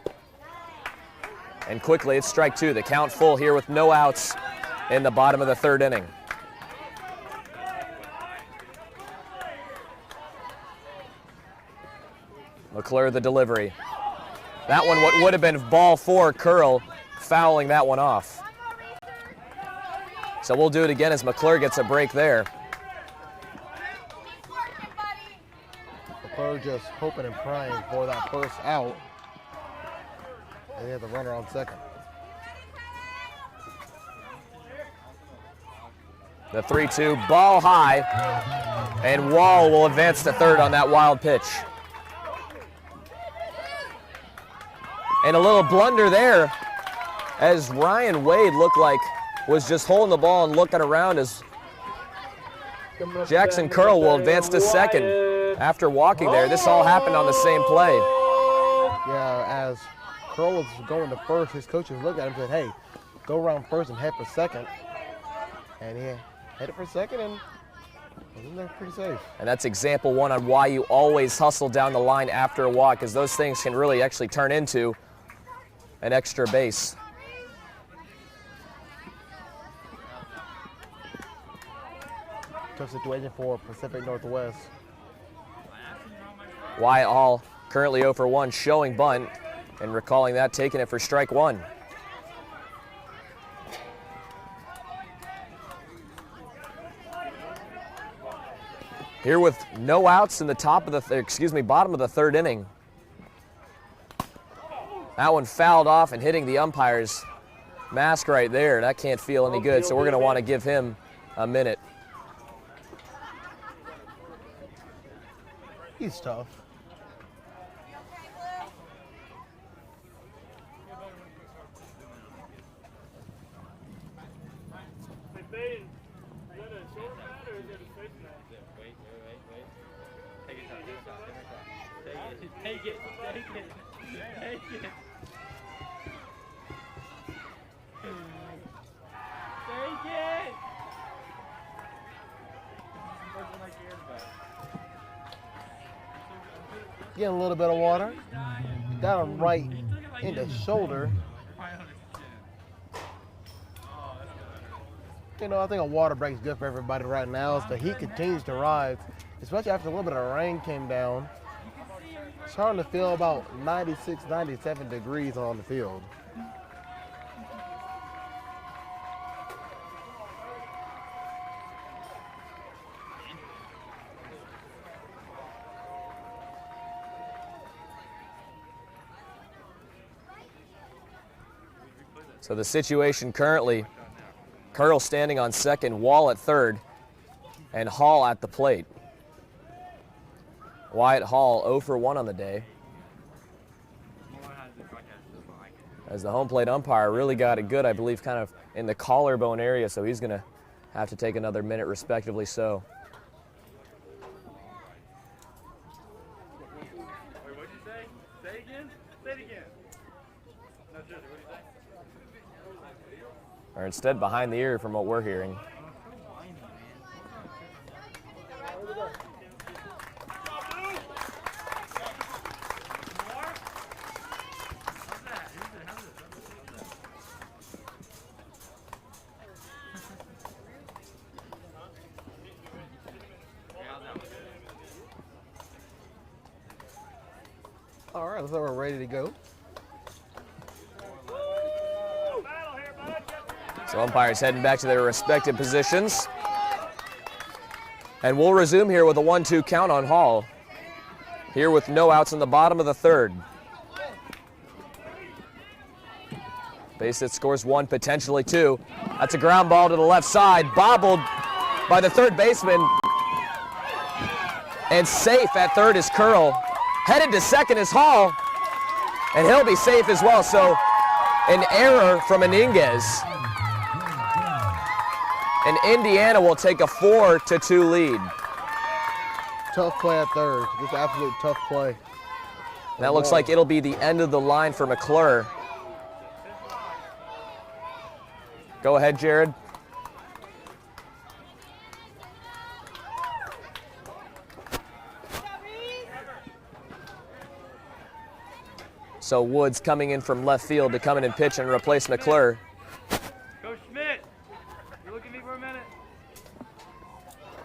And quickly it's strike 2. The count full here with no outs in the bottom of the third inning. McClure the delivery. That one, what would have been ball 4, Curl fouling that one off. So we'll do it again as McClure gets a break there. McClure just hoping and praying for that first out. And they have the runner on second. The 3-2, ball high, and Wall will advance to third on that wild pitch. And a little blunder there as Ryan Wade looked like was just holding the ball and looking around as Jackson Curl will advance to second after walking there. This all happened on the same play. Yeah, as Curl was going to first, his coaches looked at him and said, hey, go around first and head for second. And he headed for second and was in there pretty safe. And that's example 1 on why you always hustle down the line after a walk, because those things can really actually turn into an extra base. Tough situation for Pacific Northwest. Wyatt Hall currently 0 for 1, showing bunt, and recalling that, taking it for strike one. Here with no outs in the top of the, bottom of the third inning. That one fouled off and hitting the umpire's mask right there. That can't feel any good, so we're going to want to give him a minute. He's tough. Take it. Getting a little bit of water. Got him right in the shoulder. You know, I think a water break is good for everybody right now as the heat continues to rise, especially after a little bit of rain came down. It's starting to feel about 96, 97 degrees on the field. So the situation currently, Curl standing on second, Wall at third, and Hall at the plate. Wyatt Hall 0 for 1 on the day. As the home plate umpire really got it good, I believe, kind of in the collarbone area, so he's going to have to take another minute, respectively so. Wait, what'd you say? Say again? Say it again. No, seriously, what'd you say? Or instead behind the ear from what we're hearing. All right, so we're ready to go. So umpires heading back to their respective positions. And we'll resume here with a 1-2 count on Hall. Here with no outs in the bottom of the third. Base hit scores 1, potentially 2. That's a ground ball to the left side, bobbled by the third baseman. And safe at third is Curl. Headed to second is Hall, and he'll be safe as well. So an error from Iniguez. And Indiana will take a 4-2 lead. Tough play at third. Just absolute tough play. That looks like it'll be the end of the line for McClure. Go ahead, Jared. So Woods coming in from left field to come in and pitch and replace McClure. Coach Schmidt, you look at me for a minute.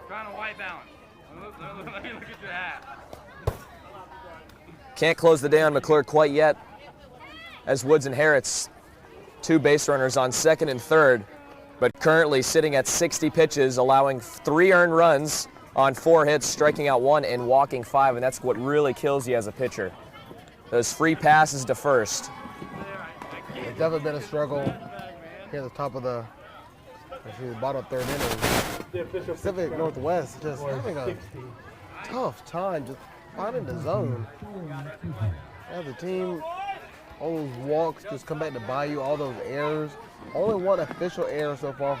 Trying to white balance. Let me look at your hat. Can't close the day on McClure quite yet, as Woods inherits 2 base runners on second and third, but currently sitting at 60 pitches, allowing 3 earned runs on 4 hits, striking out 1 and walking 5, and that's what really kills you as a pitcher. Those free passes to first. It's definitely been a struggle here at the top of the bottom third inning. Pacific Northwest just having a tough time just finding the zone. As a team, all those walks just come back to buy you, all those errors. Only 1 official error so far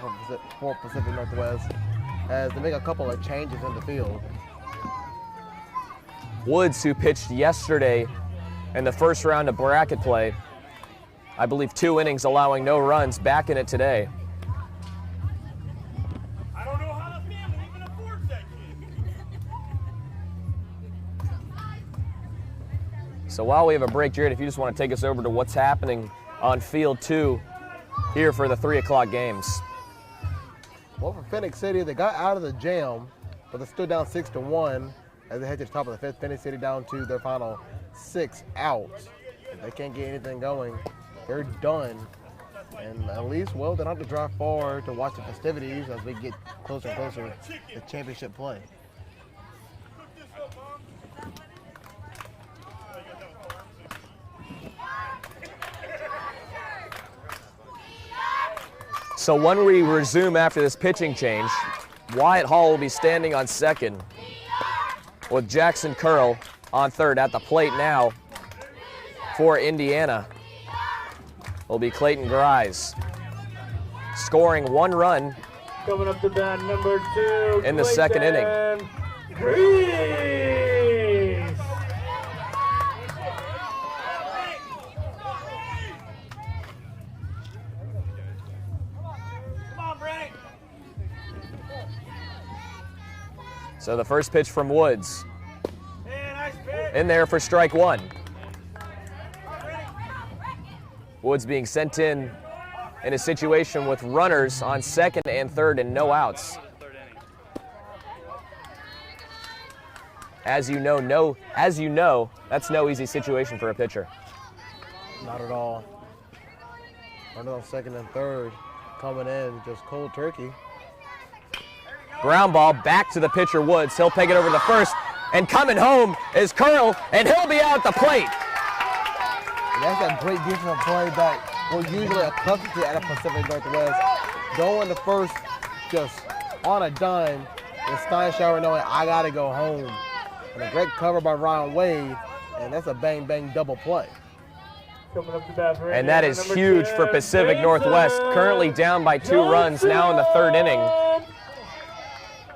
for Pacific Northwest as they make a couple of changes in the field. Woods, who pitched yesterday in the first round of bracket play, I believe 2 innings, allowing no runs, back in it today. I don't know how the family even affords that kid. So while we have a break, Jared, if you just want to take us over to what's happening on field 2 here for the 3 o'clock games. Well, for Phenix City, they got out of the jam, but they're still down 6-1 as they head to the top of the fifth. Phenix City down to their final 6 outs. If they can't get anything going, they're done. And at least, well, they don't have to drive far to watch the festivities as we get closer and closer to championship play. So when we resume after this pitching change, Wyatt Hall will be standing on second with Jackson Curl on third. At the plate now for Indiana will be Clayton Grise, scoring 1 run Coming up to bat, number 2. in the second inning. Grise. So the first pitch from Woods in there for strike 1. Woods being sent in a situation with runners on second and third and no outs. As you know, that's no easy situation for a pitcher. Not at all. Runners on second and third coming in just cold turkey. Ground ball back to the pitcher Woods. He'll peg it over to first, and coming home is Curl, and he'll be out at the plate. And that's that great defensive play that we're usually accustomed to at a Pacific Northwest. Going to first just on a dime, and Steinschauer knowing I got to go home. And a great cover by Ryan Wade, and that's a bang-bang double play. Coming up to bat for And that is number huge 10, for Pacific Northwest, currently down by 2 runs now in the third inning.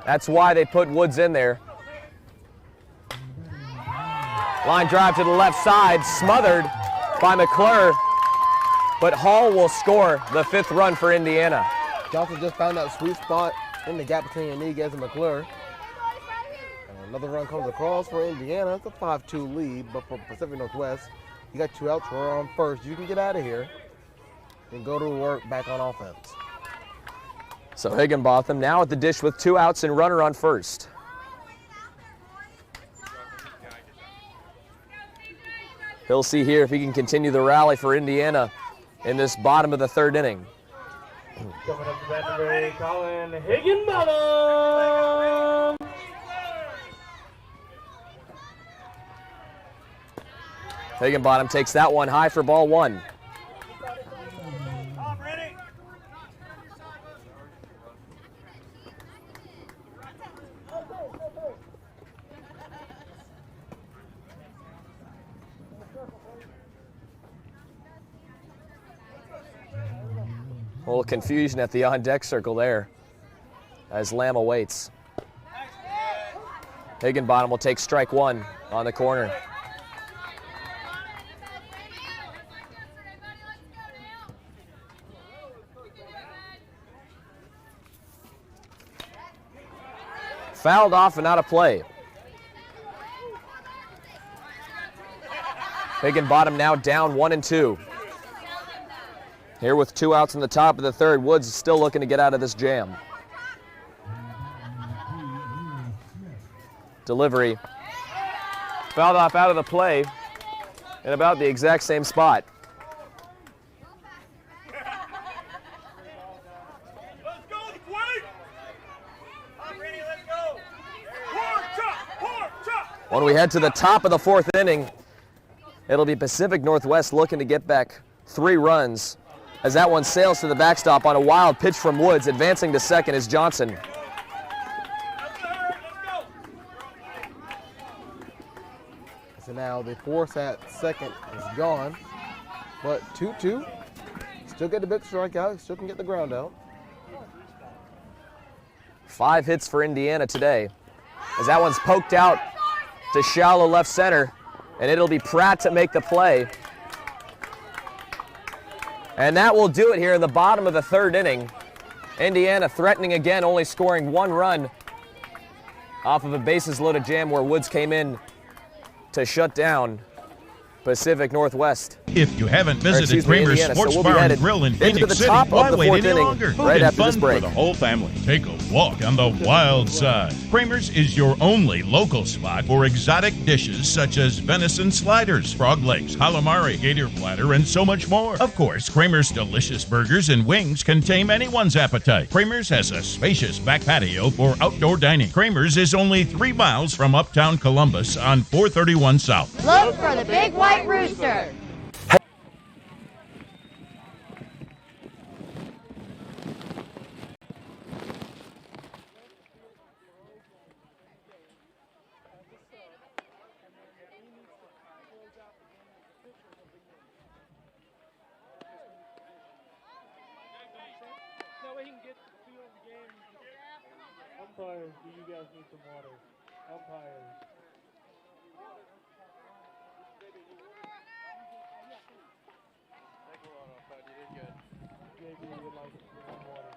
That's why they put Woods in there. Line drive to the left side, smothered by McClure, but Hall will score the 5th run for Indiana. Johnson just found that sweet spot in the gap between Iniguez and McClure. And another run comes across for Indiana. It's a 5-2 lead, but for Pacific Northwest, you got 2 outs. We're on first. You can get out of here and go to work back on offense. So Higginbotham now at the dish with 2 outs and runner on first. He'll see here if he can continue the rally for Indiana in this bottom of the third inning. Coming up to bat, number 8, Colin Higginbotham. Higginbotham takes that one high for ball 1. A little confusion at the on-deck circle there as Lamb awaits. Higginbotham will take strike 1 on the corner. Fouled off and out of play. Higginbotham now down 1-2. Here with 2 outs in the top of the third, Woods is still looking to get out of this jam. Delivery. Fouled off out of the play in about the exact same spot. When we head to the top of the 4th inning, it'll be Pacific Northwest looking to get back 3 runs as that one sails to the backstop on a wild pitch from Woods. Advancing to second is Johnson. So now the force at second is gone, but 2-2. Still get the big strikeout, still can get the ground out. 5 hits for Indiana today as that one's poked out to shallow left center, and it'll be Pratt to make the play. And that will do it here in the bottom of the 3rd inning. Indiana threatening again, only scoring 1 run off of a bases loaded jam where Woods came in to shut down Pacific Northwest. If you haven't visited excuse me, Kramer's Indiana, so Sports we'll be Bar and headed Grill in into Phenix the City, top of why the wait fourth any inning longer? right after this Fun break. for the whole family. Take a walk on the wild side. Kramer's is your only local spot for exotic dishes such as venison sliders, frog legs, calamari, gator platter, and so much more. Of course, Kramer's delicious burgers and wings can tame anyone's appetite. Kramer's has a spacious back patio for outdoor dining. Kramer's is only 3 miles from uptown Columbus on 431 South. Look for the big white rooster. Umpires, do you guys need some water? Umpires. JB would like some water.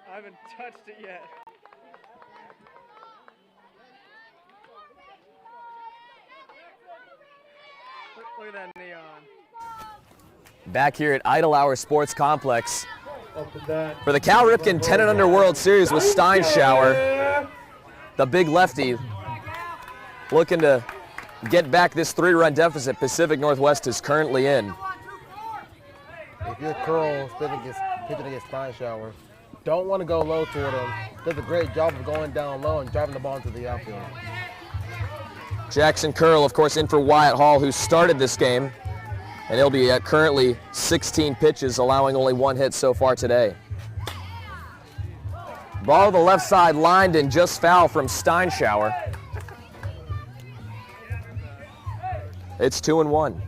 I haven't touched it yet. Look at that neon. Back here at Idle Hour Sports Complex Up and down. for the Cal Ripken 10 and Under World Series with Steinschauer, the big lefty, looking to get back this 3-run deficit Pacific Northwest is currently in. If you're Curl pitching against Steinschauer, don't want to go low toward him. Does a great job of going down low and driving the ball into the outfield. Jackson Curl, of course, in for Wyatt Hall, who started this game, and he'll be at currently 16 pitches, allowing only 1 hit so far today. Ball to the left side, lined and just foul from Steinschauer. It's 2-1.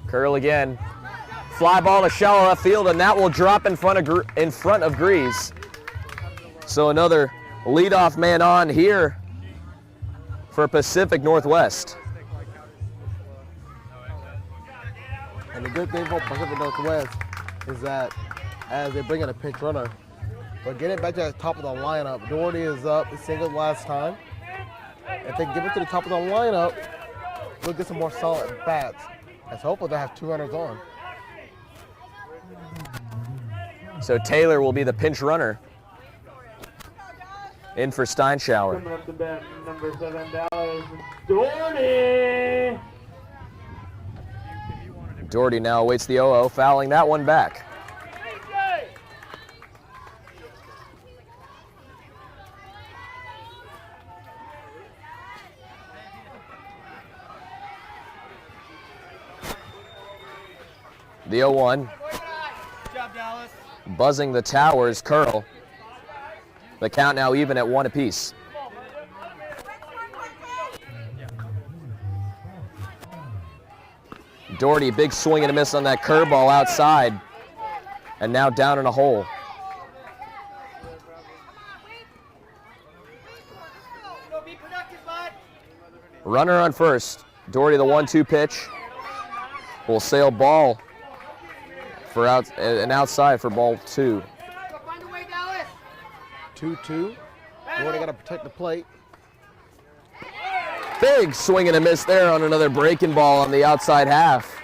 Curl again. Fly ball to shallow left field, and that will drop in front of Grease. So another leadoff man on here for Pacific Northwest. And the good thing for Pacific Northwest is that as they bring in a pinch runner, they're getting back to the top of the lineup. Doherty is up, he singled last time. If they give it to the top of the lineup, we'll get some more solid bats. Let's hope they'll have 2 runners on. So Taylor will be the pinch runner in for Steinschauer. Coming up to bat, number 7, Dallas, Doherty. Doherty now awaits the 0-0, fouling that one back. The 0-1. Good job, Dallas. Buzzing the towers, Curl. The count now even at 1 apiece. Doherty, big swing and a miss on that curveball outside, and now down in a hole. Go be productive, bud. Runner on first. Doherty, the 1-2 pitch, will sail ball for an outside for ball 2. Go find a way, Dallas. 2-2. Doherty got to protect the plate. Big swing and a miss there on another breaking ball on the outside half.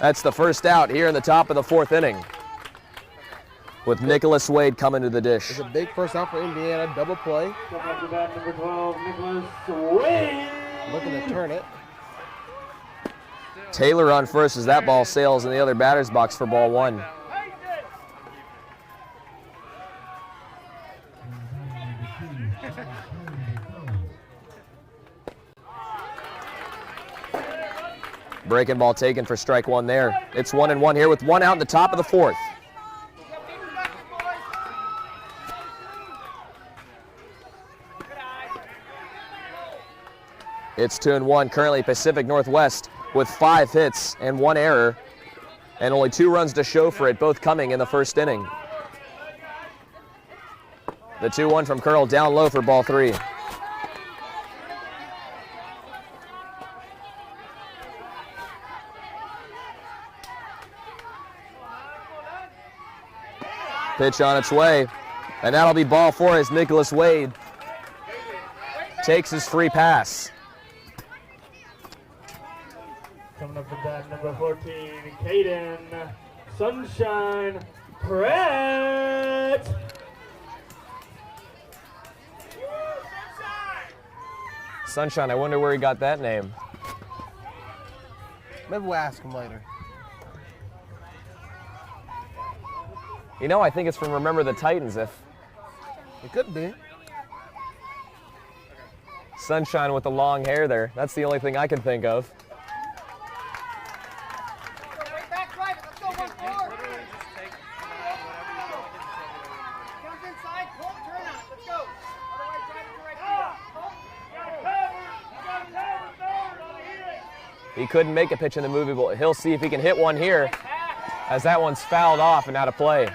That's the first out here in the top of the 4th inning, with Nicholas Wade coming to the dish. It's a big first out for Indiana, double play. Coming up to bat, number 12, Nicholas Wade. Looking to turn it. Taylor on first as that ball sails in the other batter's box for ball 1. Breaking ball taken for strike 1 there. It's 1-1 here with 1 out in the top of the 4th. It's 2-1. Currently Pacific Northwest with 5 hits and 1 error, and only 2 runs to show for it, both coming in the 1st inning. The 2-1 from Curl down low for ball 3. Pitch on its way, and that'll be ball 4 as Nicholas Wade takes his free pass. Coming up with that, number 14, Caden Sunshine Pratt. Sunshine, I wonder where he got that name. Maybe we'll ask him later. You know, I think it's from Remember the Titans. If It could be. Sunshine with the long hair there, that's the only thing I can think of. Right back, drive it. Let's go, 1-4. Comes inside, pull, turn on. Let's go. Otherwise, drive it to right field. He couldn't make a pitch in the movie, but he'll see if he can hit one here, as that one's fouled off and out of play.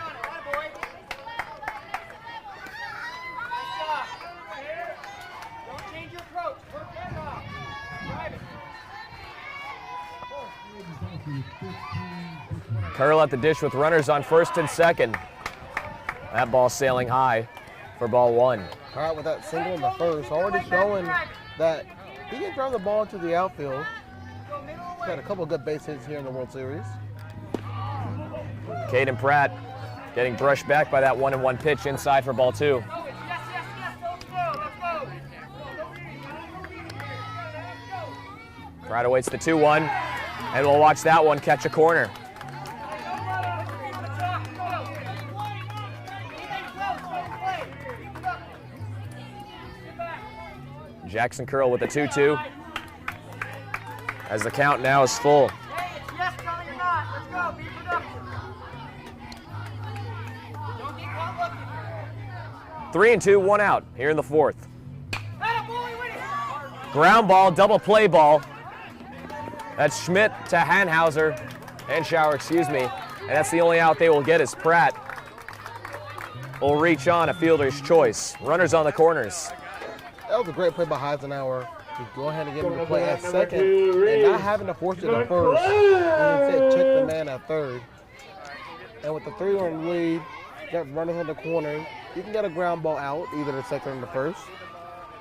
Curl at the dish with runners on first and second. That ball sailing high for ball 1. All right, with that single in the first, already showing that he can drive the ball into the outfield. He's had a couple of good base hits here in the World Series. Caden Pratt getting brushed back by that 1-1 pitch inside for ball 2. Pratt awaits the 2-1, and we'll watch that one catch a corner. Jackson Curl with the 2-2, as the count now is full. Hey, it's yes, telling you're not. Let's go. Be productive. Don't get caught looking. 3-2, 1 out here in the 4th. Ground ball, double play ball. That's Schmidt to Hanhauser, and Schauer, excuse me. And that's the only out they will get as Pratt will reach on a fielder's choice. Runners on the corners. That was a great play by Heisenhour to go ahead and get him to play at second and not having to force it at first. And instead check the man at third. And with the 3-1 lead, got runners on the corner, you can get a ground ball out, either the second or the first.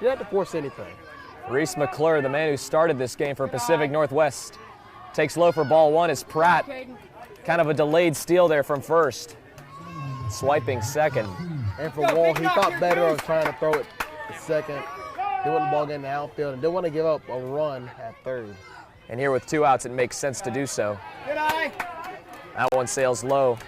You don't have to force anything. Reese McClure, the man who started this game for Pacific Northwest, takes low for ball 1 as Pratt, kind of a delayed steal there from first. Swiping second. And for Wall, he thought better of trying to throw it to second. They want the ball getting in the outfield and didn't want to give up a run at third. And here with 2 outs, it makes sense to do so. Good eye. That one sails low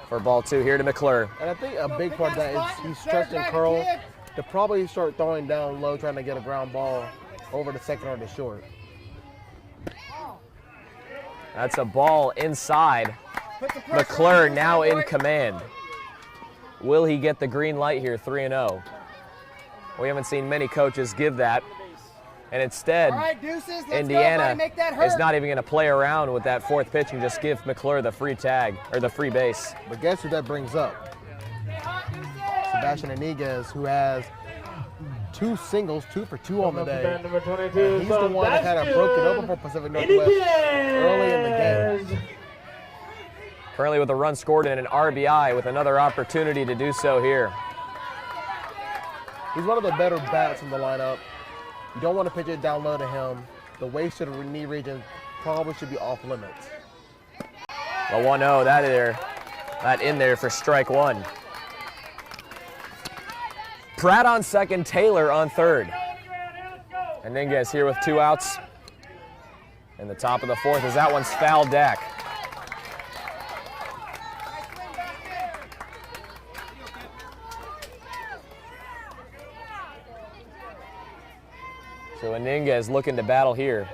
for ball 2 here to McClure. And I think a big part of that is he's trusting Curl to probably start throwing down low, trying to get a ground ball over the second or the short. That's a ball inside. McClure now in command. Will he get the green light here, 3-0? We haven't seen many coaches give that. And instead, Indiana is not even going to play around with that 4th pitch and just give McClure the free tag, or the free base. But guess who that brings up? Sebastian Iniguez, who has 2 singles, 2 for 2 on the day. And he's the one that kind of broke it open for Pacific Northwest early in the game. Currently with a run scored and an RBI with another opportunity to do so here. He's one of the better bats in the lineup. You don't want to pitch it down low to him. The waist to the knee region probably should be off limits. The 1-0, that in there for strike 1. Pratt on second, Taylor on third. And Iniguez here with 2 outs. In the top of the 4th as that one's fouled back. So Iniguez looking to battle here.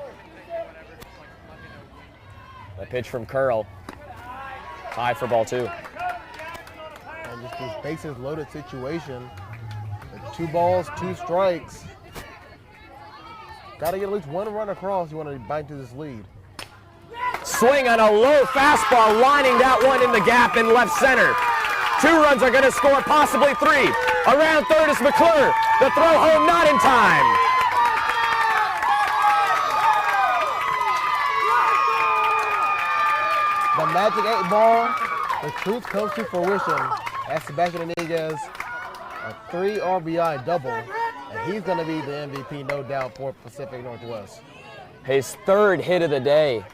A pitch from Curl. High for ball 2. And just this bases loaded situation. With 2 balls, 2 strikes. Got to get at least 1 run across. You want to bite to this lead. Swing on a low fastball, lining that one in the gap in left center. 2 runs are going to score, possibly 3. Around third is McClure. The throw home not in time. The magic 8 ball the truth comes to fruition as Sebastian Iniguez, a 3 RBI double, and he's going to be the MVP, no doubt, for Pacific Northwest. His 3rd hit of the day.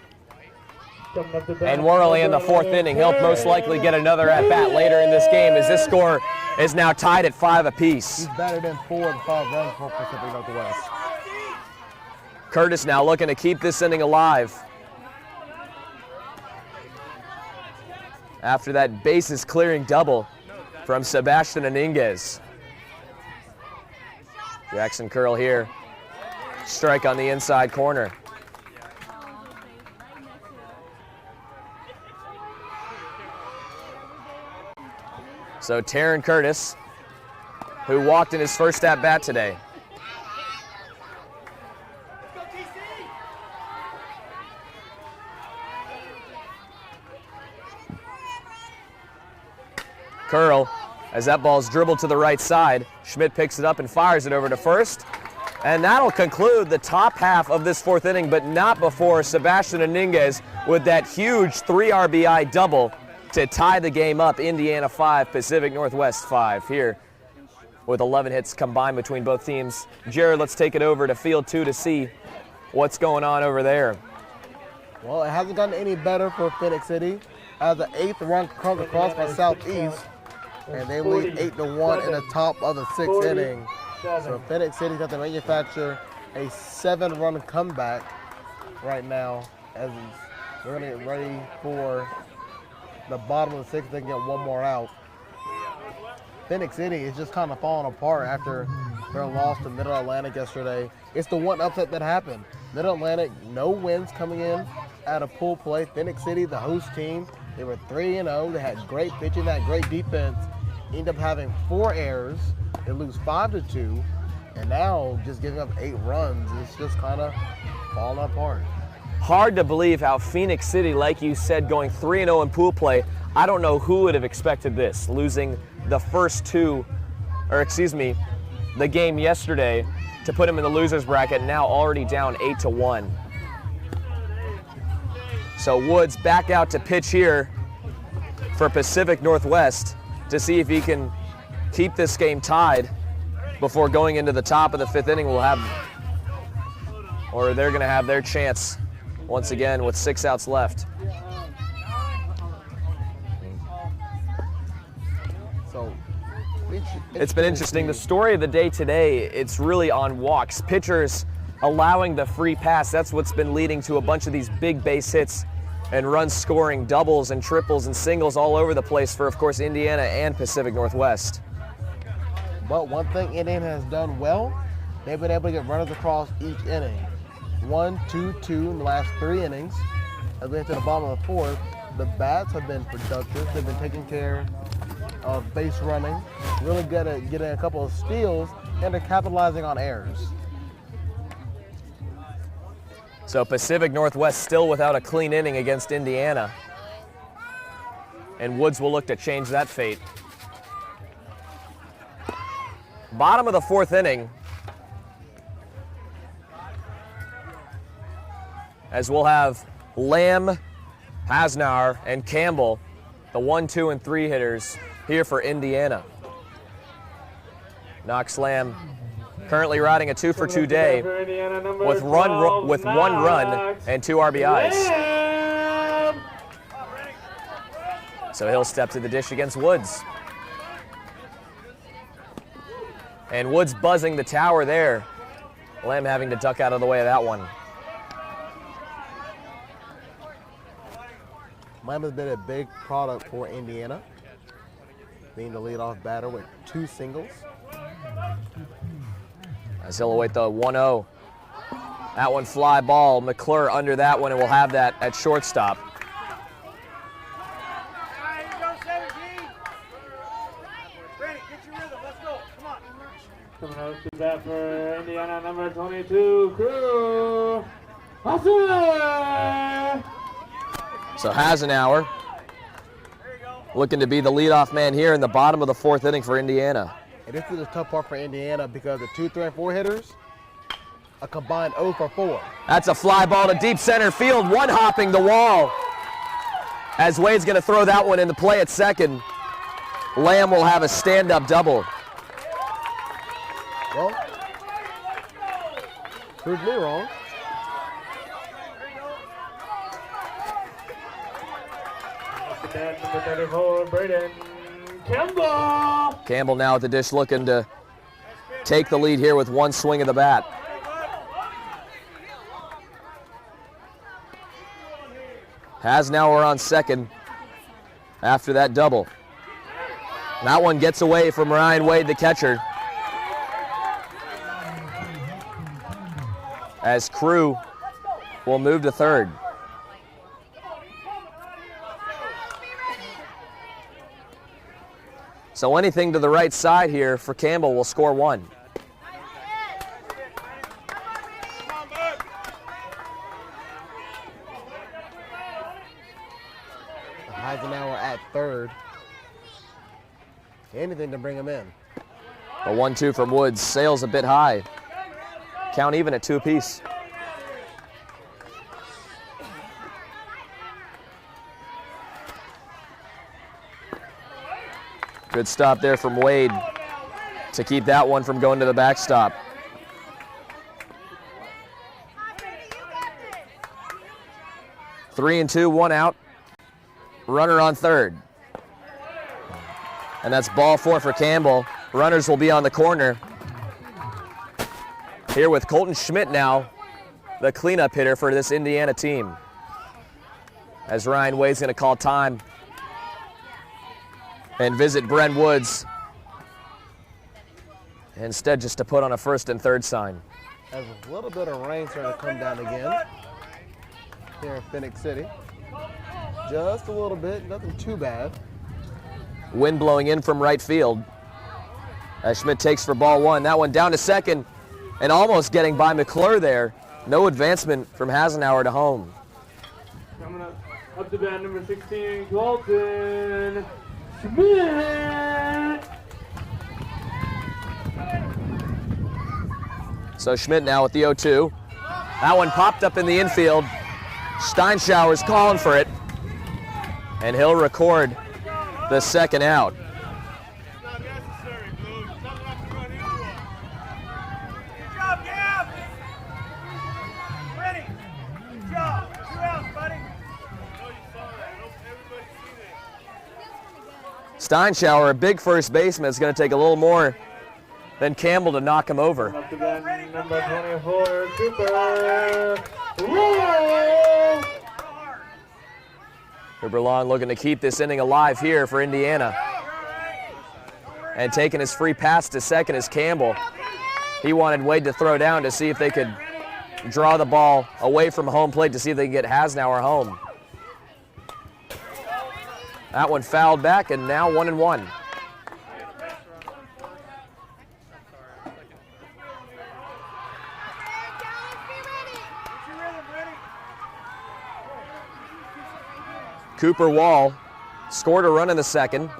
And we're only in the 4th inning. He'll most likely get another at-bat later in this game as this score is now tied at 5 apiece. He's batted in 4 of the 5 runs for Pacific Northwest. Curtis now looking to keep this inning alive. After that bases clearing double from Sebastian Iniguez. Jackson Curl here. Strike on the inside corner. So Taryn Curtis, who walked in his first at-bat today. Curl, as that ball's dribbled to the right side, Schmidt picks it up and fires it over to first. And that'll conclude the top half of this 4th inning, but not before Sebastian Iniguez with that huge 3 RBI double to tie the game up. Indiana 5, Pacific Northwest 5 here with 11 hits combined between both teams. Jared, let's take it over to field 2 to see what's going on over there. Well, it hasn't gotten any better for Phenix City as the 8th run comes across by Southeast, and they lead 8-1 in the top of the 6th inning. So Phenix City's got to manufacture a 7-run comeback right now as we're going to get ready for the bottom of the 6th. They can get one more out. Phenix City is just kind of falling apart after their loss to Middle Atlantic yesterday. It's the one upset that happened. Middle Atlantic, no wins coming in out of pool play. Phenix City, the host team, they were 3-0. They had great pitching, they had great defense. Ended up having 4 errors. They lose 5-2, and now just giving up 8 runs. It's just kind of falling apart. Hard to believe how Phenix City, like you said, going 3-0 in pool play. I don't know who would have expected this, losing the first 2, or excuse me, the game yesterday to put them in the losers bracket, now already down 8-1. So Woods back out to pitch here for Pacific Northwest to see if he can keep this game tied before going into the top of the 5th inning. They're going to have their chance once again with 6 outs left. So it's been interesting. The story of the day today, it's really on walks. Pitchers allowing the free pass. That's what's been leading to a bunch of these big base hits and runs scoring, doubles and triples and singles all over the place for, of course, Indiana and Pacific Northwest. But one thing Indiana has done well, they've been able to get runners across each inning. 1, 2, 2 in the last 3 innings. As we get to the bottom of the 4th, the bats have been productive. They've been taking care of base running, really good at getting a couple of steals, and they're capitalizing on errors. So Pacific Northwest still without a clean inning against Indiana. And Woods will look to change that fate. Bottom of the 4th inning, as we'll have Lamb, Hasnauer, and Campbell, the 1, 2, and 3 hitters here for Indiana. Knox Lamb currently riding a 2-for-2 day with one run and 2 RBIs. So he'll step to the dish against Woods. And Woods buzzing the tower there. Lamb having to duck out of the way of that one. Lamb has been a big product for Indiana, being the leadoff batter with 2 singles. As he'll await the 1-0. That one fly ball. McClure under that one, and we'll have that at shortstop. Coming out to bat for Indiana, number 22, Crew Hasnauer. So Hasnauer looking to be the leadoff man here in the bottom of the 4th inning for Indiana. And this is a tough part for Indiana because the 2, 3, and 4 hitters, a combined 0 for 4. That's a fly ball to deep center field, one hopping the wall. As Wade's going to throw that one into play at second, Lamb will have a stand-up double. Well, proved me wrong. Number 34, Braden Campbell. Campbell now at the dish looking to take the lead here with one swing of the bat. Hasnauer on second after that double. That one gets away from Ryan Wade, the catcher. As Crew will move to third. So anything to the right side here for Campbell will score one. Eisenhower at third. Anything to bring him in. A 1-2 from Woods. Sails a bit high. Count even at 2 apiece. Good stop there from Wade to keep that one from going to the backstop. Three and two, one out. Runner on third. And that's ball four for Campbell. Runners will be on the corner. Here with Colton Schmidt now, the cleanup hitter for this Indiana team. As Ryan Wade's going to call time and visit Brent Woods. Instead, just to put on a first and third sign. As a little bit of rain starting to come down again here in Phenix City. Just a little bit, nothing too bad. Wind blowing in from right field. As Schmidt takes for ball one. That one down to second and almost getting by McClure there. No advancement from Hassenauer to home. Coming up to bat number 16, Colton Schmidt. So Schmidt now with the 0-2. That one popped up in the infield. Steinschauer's calling for it. And he'll record the second out. Steinschauer, a big first baseman, is going to take a little more than Campbell to knock him over. Up to bat number 24, Cooper Long. Cooper Long looking to keep this inning alive here for Indiana. And taking his free pass to second is Campbell. He wanted Wade to throw down to see if they could draw the ball away from home plate to see if they can get Hassenauer home. That one fouled back, and now 1-1. Cooper Wall scored a run in the second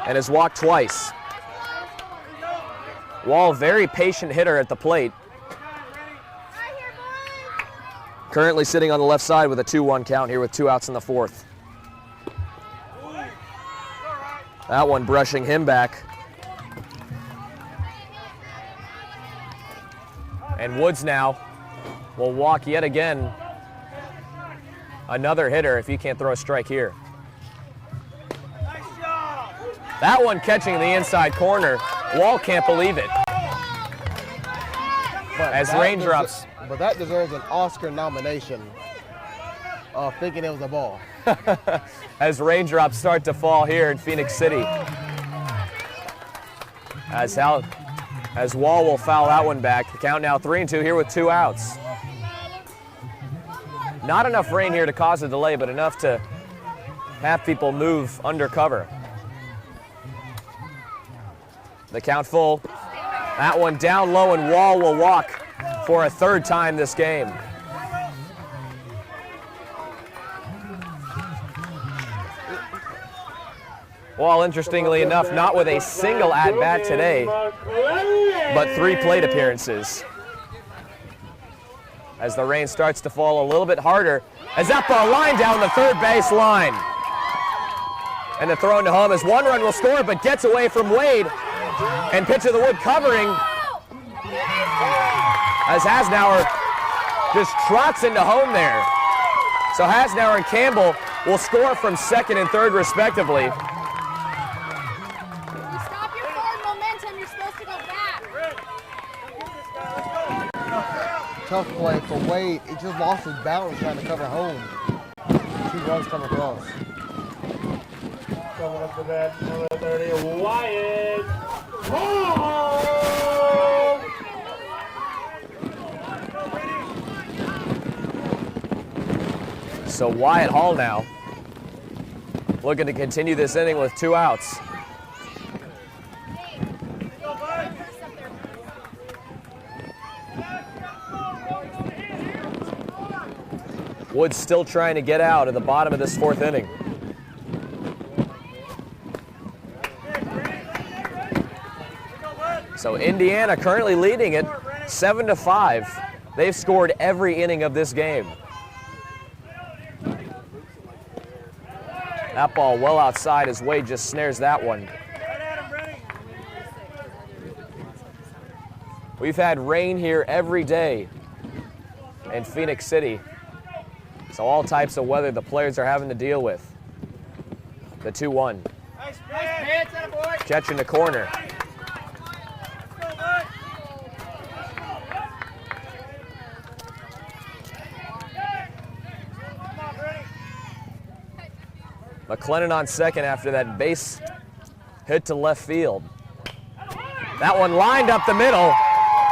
and has walked twice. Wall, very patient hitter at the plate. Currently sitting on the left side with a 2-1 count here with 2 outs in the fourth. That one brushing him back. And Woods now will walk yet again. Another hitter if he can't throw a strike here. That one catching in the inside corner. Wall can't believe it. As raindrops. But that deserves an Oscar nomination of thinking it was a ball. As raindrops start to fall here in Phenix City. As Wall will foul that one back. The count now 3-2 here with 2 outs. Not enough rain here to cause a delay, but enough to have people move under cover. The count full. That one down low, and Wall will walk for a third time this game. Wall, interestingly enough, not with a single at-bat today, but 3 plate appearances. as the rain starts to fall a little bit harder. As that ball lined down the third base line. And the throw into home as one run will score, but gets away from Wade. And pitch of the wood covering as Hasnauer just trots into home there. So Hasnauer and Campbell will score from second and third respectively. You stop your forward momentum, you're supposed to go back. Tough play for Wade. He just lost his balance trying to cover home. 2 runs come across. Coming up to bat, number 30, Wyatt Hall. So Wyatt Hall now looking to continue this inning with 2 outs. Wood's still trying to get out at the bottom of this 4th inning. So Indiana currently leading it 7-5. They've scored every inning of this game. That ball well outside as Wade just snares that one. We've had rain here every day in Phenix City. So all types of weather the players are having to deal with. The 2-1. Catch in the corner. McLennan on second after that base hit to left field. That one lined up the middle.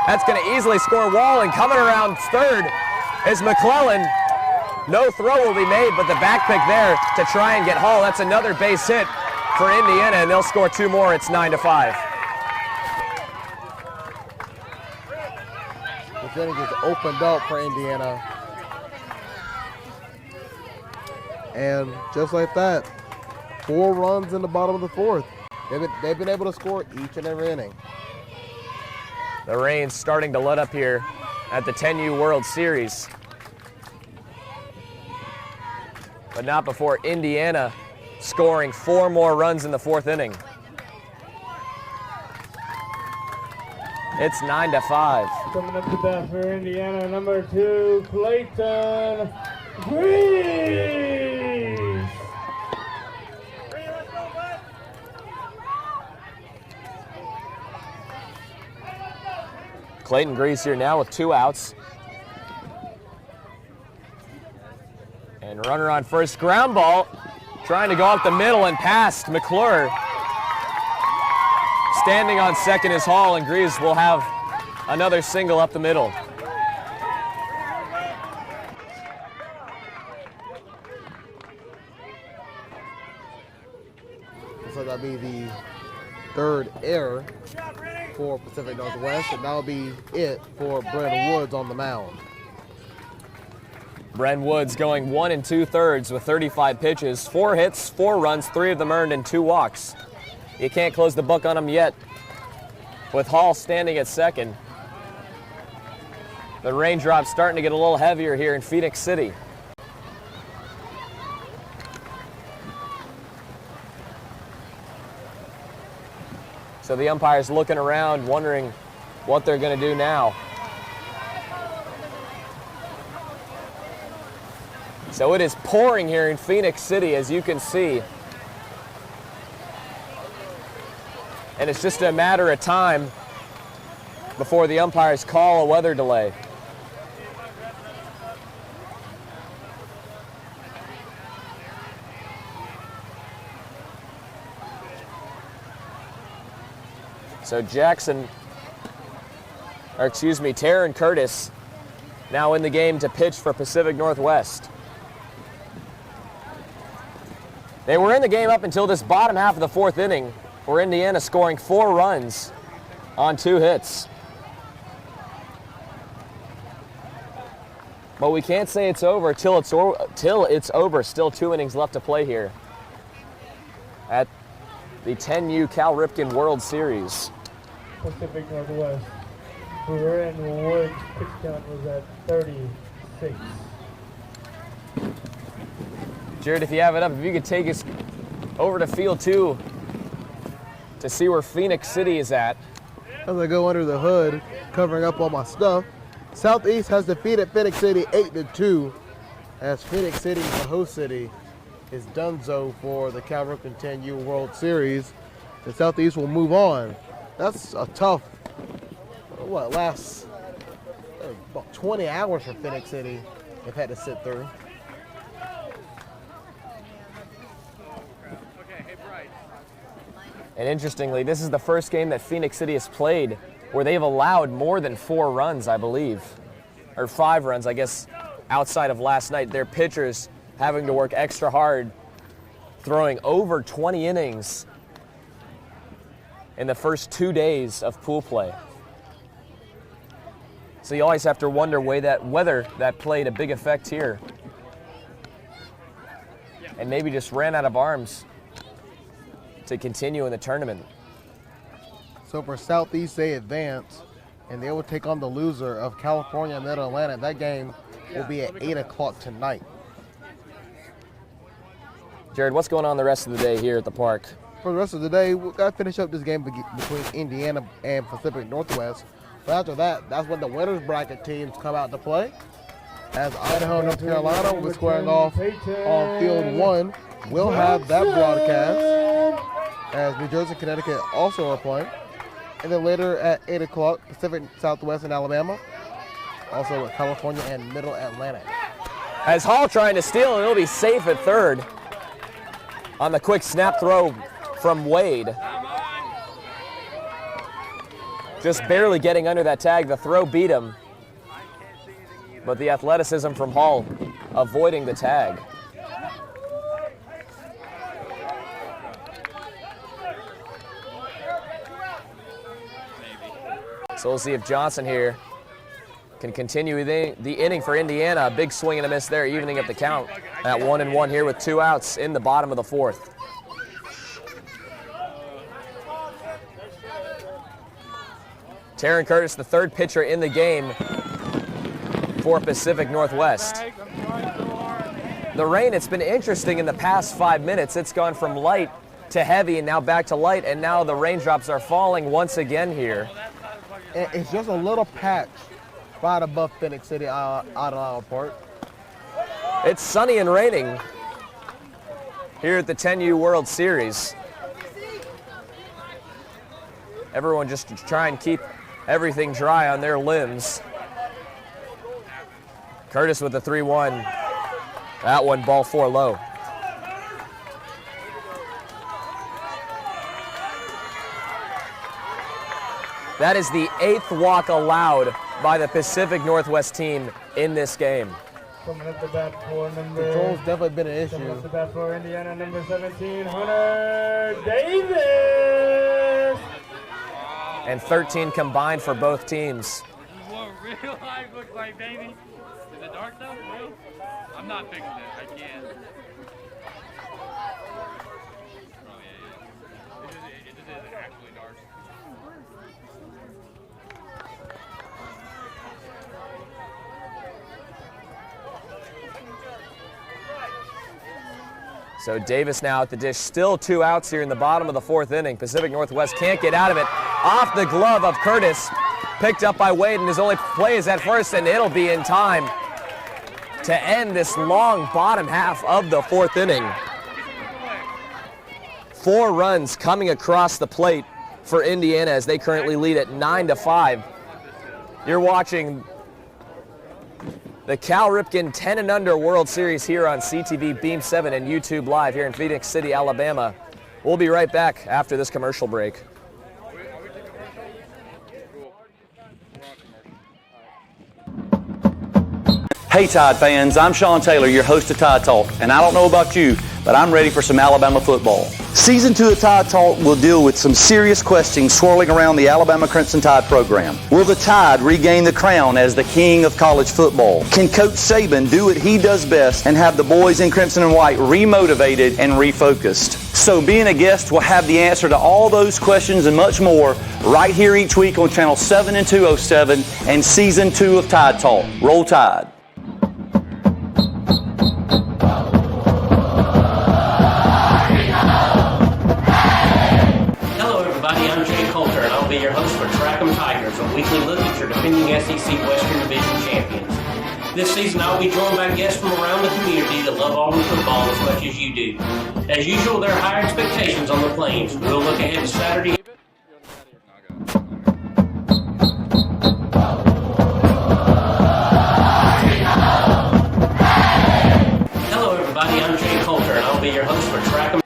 That's going to easily score Wall, and coming around third is McClellan. No throw will be made, but the back pick there to try and get Hall. That's another base hit for Indiana, and they'll score 2 more. It's 9-5. The inning just opened up for Indiana. And just like that, 4 runs in the bottom of the 4th. They've been able to score each and every inning. The rain's starting to let up here at the 10U World Series. But not before Indiana scoring 4 more runs in the 4th inning. It's 9-5. Coming up to bat for Indiana, number 2, Clayton Grease. Clayton Grease here now with 2 outs. And runner on first, ground ball, trying to go up the middle and past McClure. Standing on second is Hall, and Grease will have another single up the middle. So that'll be the 3rd error for Pacific Northwest, and that'll be it for Bren Woods on the mound. Bren Woods going 1 2/3 with 35 pitches, 4 hits, 4 runs, 3 of them earned, and 2 walks. You can't close the book on him yet, with Hall standing at second. The raindrops starting to get a little heavier here in Phenix City. So the umpire's looking around, wondering what they're going to do now. So it is pouring here in Phenix City, as you can see. And it's just a matter of time before the umpires call a weather delay. So Taryn Curtis now in the game to pitch for Pacific Northwest. They were in the game up until this bottom half of the 4th inning, where Indiana scoring 4 runs on 2 hits. But we can't say it's over till it's over. Still 2 innings left to play here at the 10U Cal Ripken World Series. Pacific Northwest For and Wood's pitch count was at 36. Jared, if you have it up, if you could take us over to field 2 to see where Phenix City is at. As I go under the hood, covering up all my stuff, Southeast has defeated Phenix City 8-2, as Phenix City, the host city, is donezo for the Cal Ripken 10U World Series. The Southeast will move on. That's a tough, last about 20 hours for Phenix City they've had to sit through. And interestingly, this is the first game that Phenix City has played where they've allowed more than 4 runs, I believe, or 5 runs, I guess, outside of last night. Their pitchers having to work extra hard, throwing over 20 innings in the first 2 days of pool play. So you always have to wonder whether that played a big effect here and maybe just ran out of arms to continue in the tournament. So for Southeast, they advance, and they will take on the loser of California and Mid-Atlantic. That game will be at 8 o'clock tonight. Jared, what's going on the rest of the day here at the park? For the rest of the day, we've got to finish up this game between Indiana and Pacific Northwest. But after that, that's when the winners bracket teams come out to play. As Idaho and North Carolina will be squaring off on field 1. We'll have that broadcast, as New Jersey and Connecticut also are playing. And then later at 8 o'clock, Pacific Southwest and Alabama, also with California and Middle Atlantic. As Hall trying to steal, and it'll be safe at third on the quick snap throw from Wade. Just barely getting under that tag. The throw beat him, but the athleticism from Hall avoiding the tag. So we'll see if Johnson here can continue the inning for Indiana. A big swing and a miss there, evening up the count at 1-1 here with 2 outs in the bottom of the 4th. Taryn Curtis, the 3rd pitcher in the game for Pacific Northwest. The rain, it's been interesting in the past 5 minutes. It's gone from light to heavy and now back to light, and now the raindrops are falling once again here. It's just a little patch right above Phenix City out of Park. It's sunny and raining here at the 10U World Series. Everyone just to try and keep everything dry on their limbs. Curtis with the 3-1. That one, ball 4 low. That is the 8th walk allowed by the Pacific Northwest team in this game. Coming up the bat for number... Control's definitely been an issue. Coming up the bat for Indiana, number 17, Hunter Davis! And 13 combined for both teams. This is what real life looks like, baby. Is it dark though? Real? I'm not fixing it. I can't. Oh, yeah. It just is actually dark. So Davis now at the dish. Still 2 outs here in the bottom of the 4th inning. Pacific Northwest can't get out of it. Off the glove of Curtis. Picked up by Wade, and his only play is at first, and it'll be in time to end this long bottom half of the 4th inning. 4 runs coming across the plate for Indiana as they currently lead at 9-5. You're watching the Cal Ripken 10 and Under World Series here on CTVBeam 7 and YouTube Live here in Phenix City, Alabama. We'll be right back after this commercial break. Hey Tide fans, I'm Sean Taylor, your host of Tide Talk, and I don't know about you, but I'm ready for some Alabama football. Season 2 of Tide Talk will deal with some serious questions swirling around the Alabama Crimson Tide program. Will the Tide regain the crown as the king of college football? Can Coach Saban do what he does best and have the boys in crimson and white remotivated and refocused? So being a guest will have the answer to all those questions and much more right here each week on Channel 7 and 207 and Season 2 of Tide Talk. Roll Tide. Hello everybody, I'm Jay Coulter and I'll be your host for Track 'em Tigers, a weekly look at your defending SEC Western Division champions. This season I'll be joined by guests from around the community that love Auburn football as much as you do. As usual, there are high expectations on the Plains. We'll look ahead to Saturday. Hello everybody, I'm Jay Coulter and I'll be your host for Track 'em.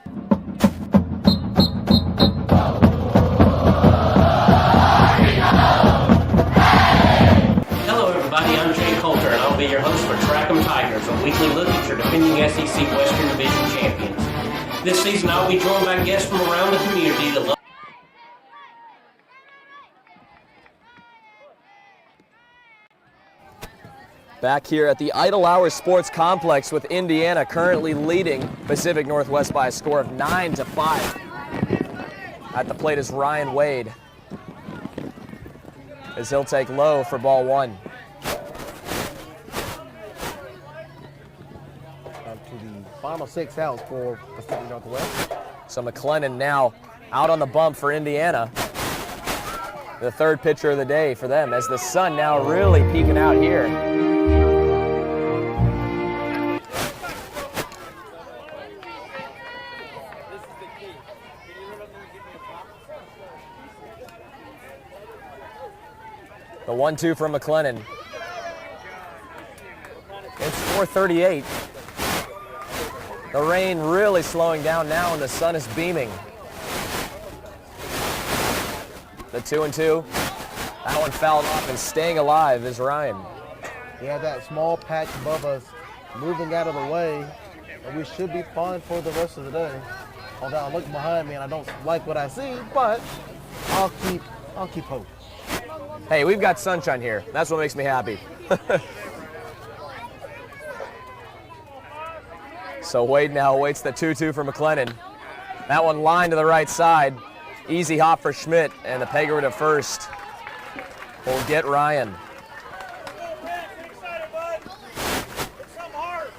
I'm Jay Coulter and I'll be your host for Track 'em Tigers, a weekly look at your defending SEC Western Division champions. This season I'll be joined by guests from around the community that love. Back here at the Idle Hour Sports Complex with Indiana currently leading Pacific Northwest by a score of 9-5. At the plate is Ryan Wade, as he'll take low for ball one. Final 6 outs for Pacific Northwest. So McLennan now out on the bump for Indiana. The third pitcher of the day for them as the sun now really peeking out here. The 1-2 from McLennan. It's 4:38. The rain really slowing down now and the sun is beaming. The 2-2. That one fouled off and staying alive is Ryan. We have that small patch above us moving out of the way, and we should be fine for the rest of the day. Although I look behind me and I don't like what I see, but I'll keep hope. Hey, we've got sunshine here. That's what makes me happy. So Wade now awaits the 2-2 for McLennan. That one lined to the right side. Easy hop for Schmidt, and the pegger to first will get Ryan.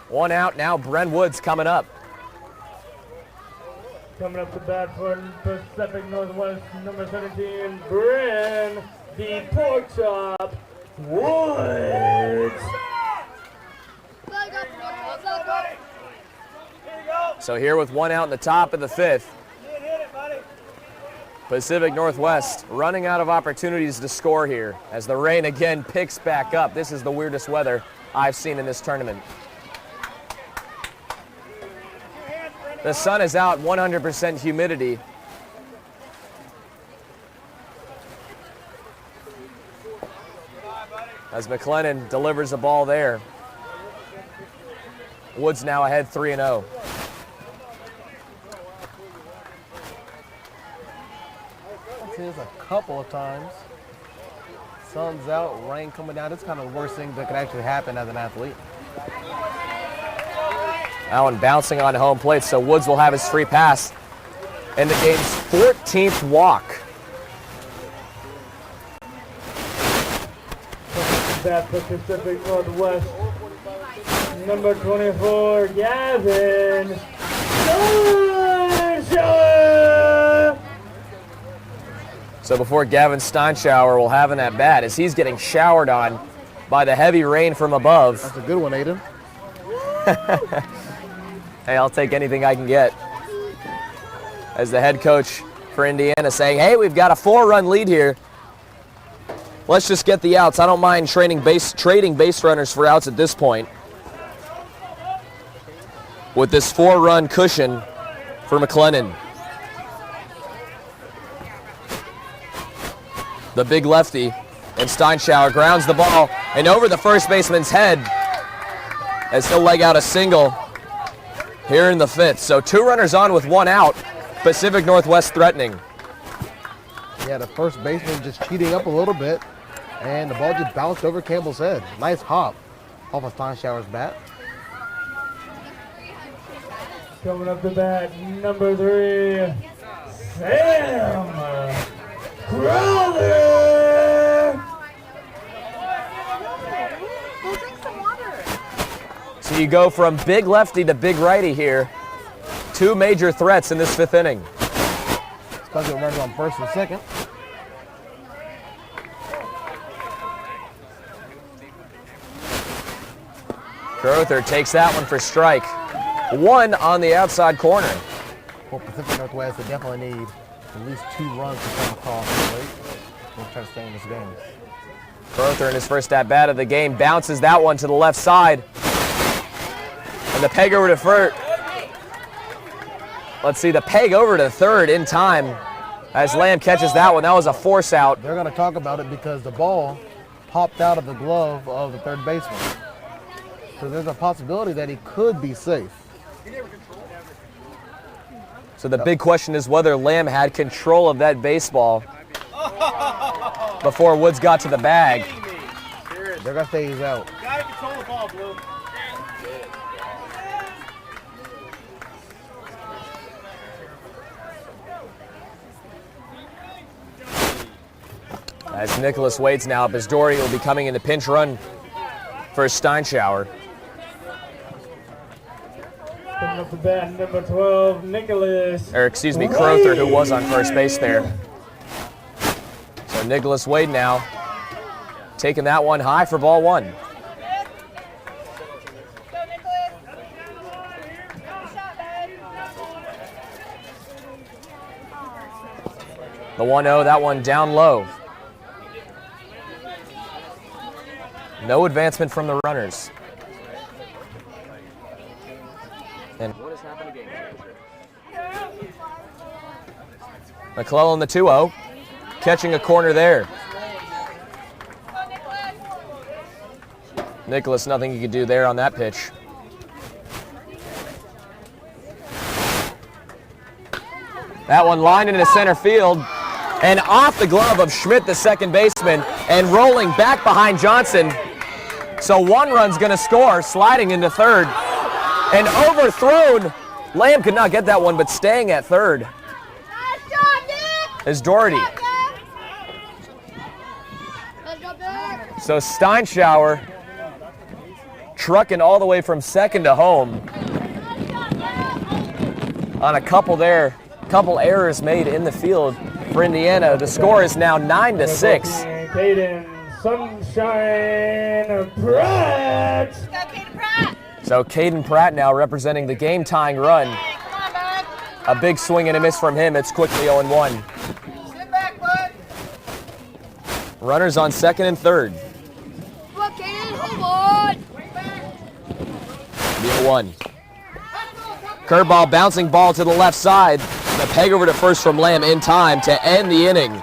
One out now. Bren Woods coming up. Coming up to bat for Pacific Northwest, number 17, Bren the Pork Chop Woods. So here with one out in the top of the fifth. Pacific Northwest running out of opportunities to score here as the rain again picks back up. This is the weirdest weather I've seen in this tournament. The sun is out, 100% humidity. As McLennan delivers the ball there. Woods now ahead 3-0. Is a couple of times. Sun's out, rain coming down. It's kind of the worst thing that could actually happen as an athlete. That one bouncing on home plate, so Woods will have his free pass in the game's 14th walk. Bat for Pacific Northwest, number 24, Gavin Steinschauer. So before Gavin Steinschauer will have an at bat as he's getting showered on by the heavy rain from above. That's a good one, Aiden. Hey, I'll take anything I can get. As the head coach for Indiana saying, hey, we've got a 4-run lead here. Let's just get the outs. I don't mind trading base runners for outs at this point. With this 4-run cushion for McLennan. The big lefty, and Steinschauer grounds the ball and over the first baseman's head as he'll leg out a single here in the fifth. So 2 runners on with 1 out. Pacific Northwest threatening. Yeah, the first baseman just cheating up a little bit, and the ball just bounced over Campbell's head. Nice hop off of Steinschauer's bat. Coming up to bat, number 3, Sam Crowther. Go drink some water. So you go from big lefty to big righty here. 2 major threats in this 5th inning. Especially runners on first and second. Crowther takes that one for strike. 1 on the outside corner. For Pacific Northwest, they definitely need at least 2 runs to come across the plate. We'll try to stay in this game. Crowther in his first at-bat of the game bounces that one to the left side. And the peg over to first. Let's see, the peg over to third in time as Lamb catches that one. That was a force out. They're going to talk about it because the ball popped out of the glove of the third baseman. So there's a possibility that he could be safe. So the big question is whether Lamb had control of that baseball before Woods got to the bag. They're going to say he's out. Gotta control the ball, Blue. As Nicholas waits now up as Doherty will be coming in the pinch run for Steinschauer. Coming up to bat, number 12, Nicholas. Or excuse me, Crowther, who was on first base there. So Nicholas Wade now taking that one high for ball 1. The 1-0, that one down low. No advancement from the runners. And what has happened again? McClellan the 2-0, catching a corner there. Nicholas, nothing he could do there on that pitch. That one lined into center field and off the glove of Schmidt, the second baseman, and rolling back behind Johnson. So 1 run's going to score, sliding into third. And overthrown. Lamb could not get that one, but staying at third is Doherty. So Steinschauer trucking all the way from second to home on a couple there. Couple errors made in the field for Indiana. The score is now 9-6. Caden Sunshine Pratt. So Caden Pratt now representing the game-tying run. A big swing and a miss from him. It's quickly 0-1. Runners on second and third. 1. Curveball, bouncing ball to the left side. The peg over to first from Lamb in time to end the inning.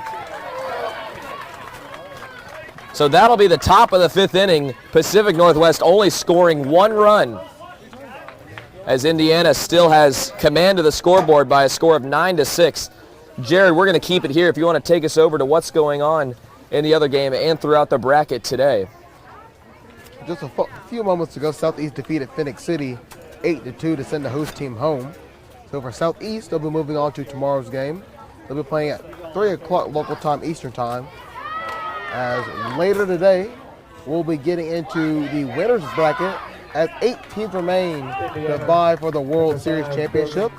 So that'll be the top of the 5th inning. Pacific Northwest only scoring 1 run, as Indiana still has command of the scoreboard by a score of 9-6. Jared, we're going to keep it here if you want to take us over to what's going on in the other game and throughout the bracket today. Just a few moments ago, Southeast defeated Phenix City 8-2 to send the host team home. So for Southeast, they'll be moving on to tomorrow's game. They'll be playing at 3 o'clock local time, Eastern time. As later today, we'll be getting into the winners bracket as 8 teams remain to vie for the World Series Championship.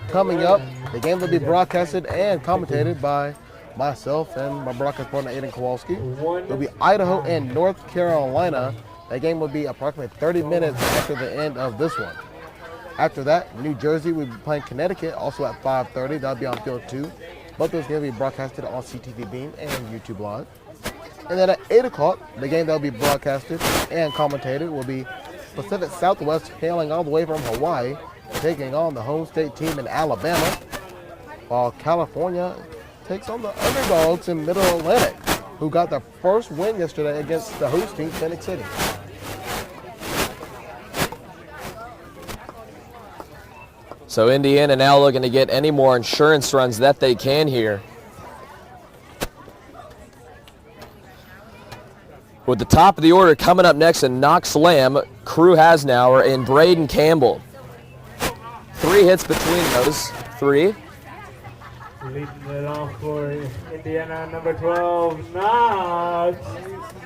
Coming up, the game will be broadcasted and commentated by myself and my broadcast partner, Aiden Kowalski. It'll be Idaho and North Carolina. That game will be approximately 30 minutes after the end of this one. After that, New Jersey will be playing Connecticut, also at 5:30. That'll be on Field 2. Both those games will be broadcasted on CTVBeam and YouTube Live. And then at 8 o'clock, the game that will be broadcasted and commentated will be Pacific Southwest hailing all the way from Hawaii, taking on the home state team in Alabama, while California takes on the underdogs in Middle Atlantic, who got their first win yesterday against the host team, Phenix City. So Indiana now looking to get any more insurance runs that they can here. With the top of the order coming up next in Knox Lamb, Crew Hasnauer, and Braden Campbell. 3 hits between those 3. Leading it off for Indiana, number 12, Knox.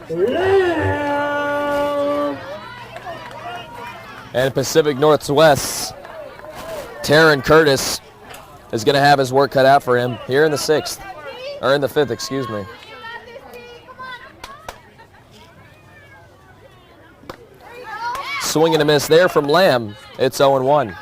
Lamb. And Pacific Northwest, Taryn Curtis is going to have his work cut out for him here in the 6th, or in the 5th, excuse me. Swing and a miss there from Lamb. It's 0-1.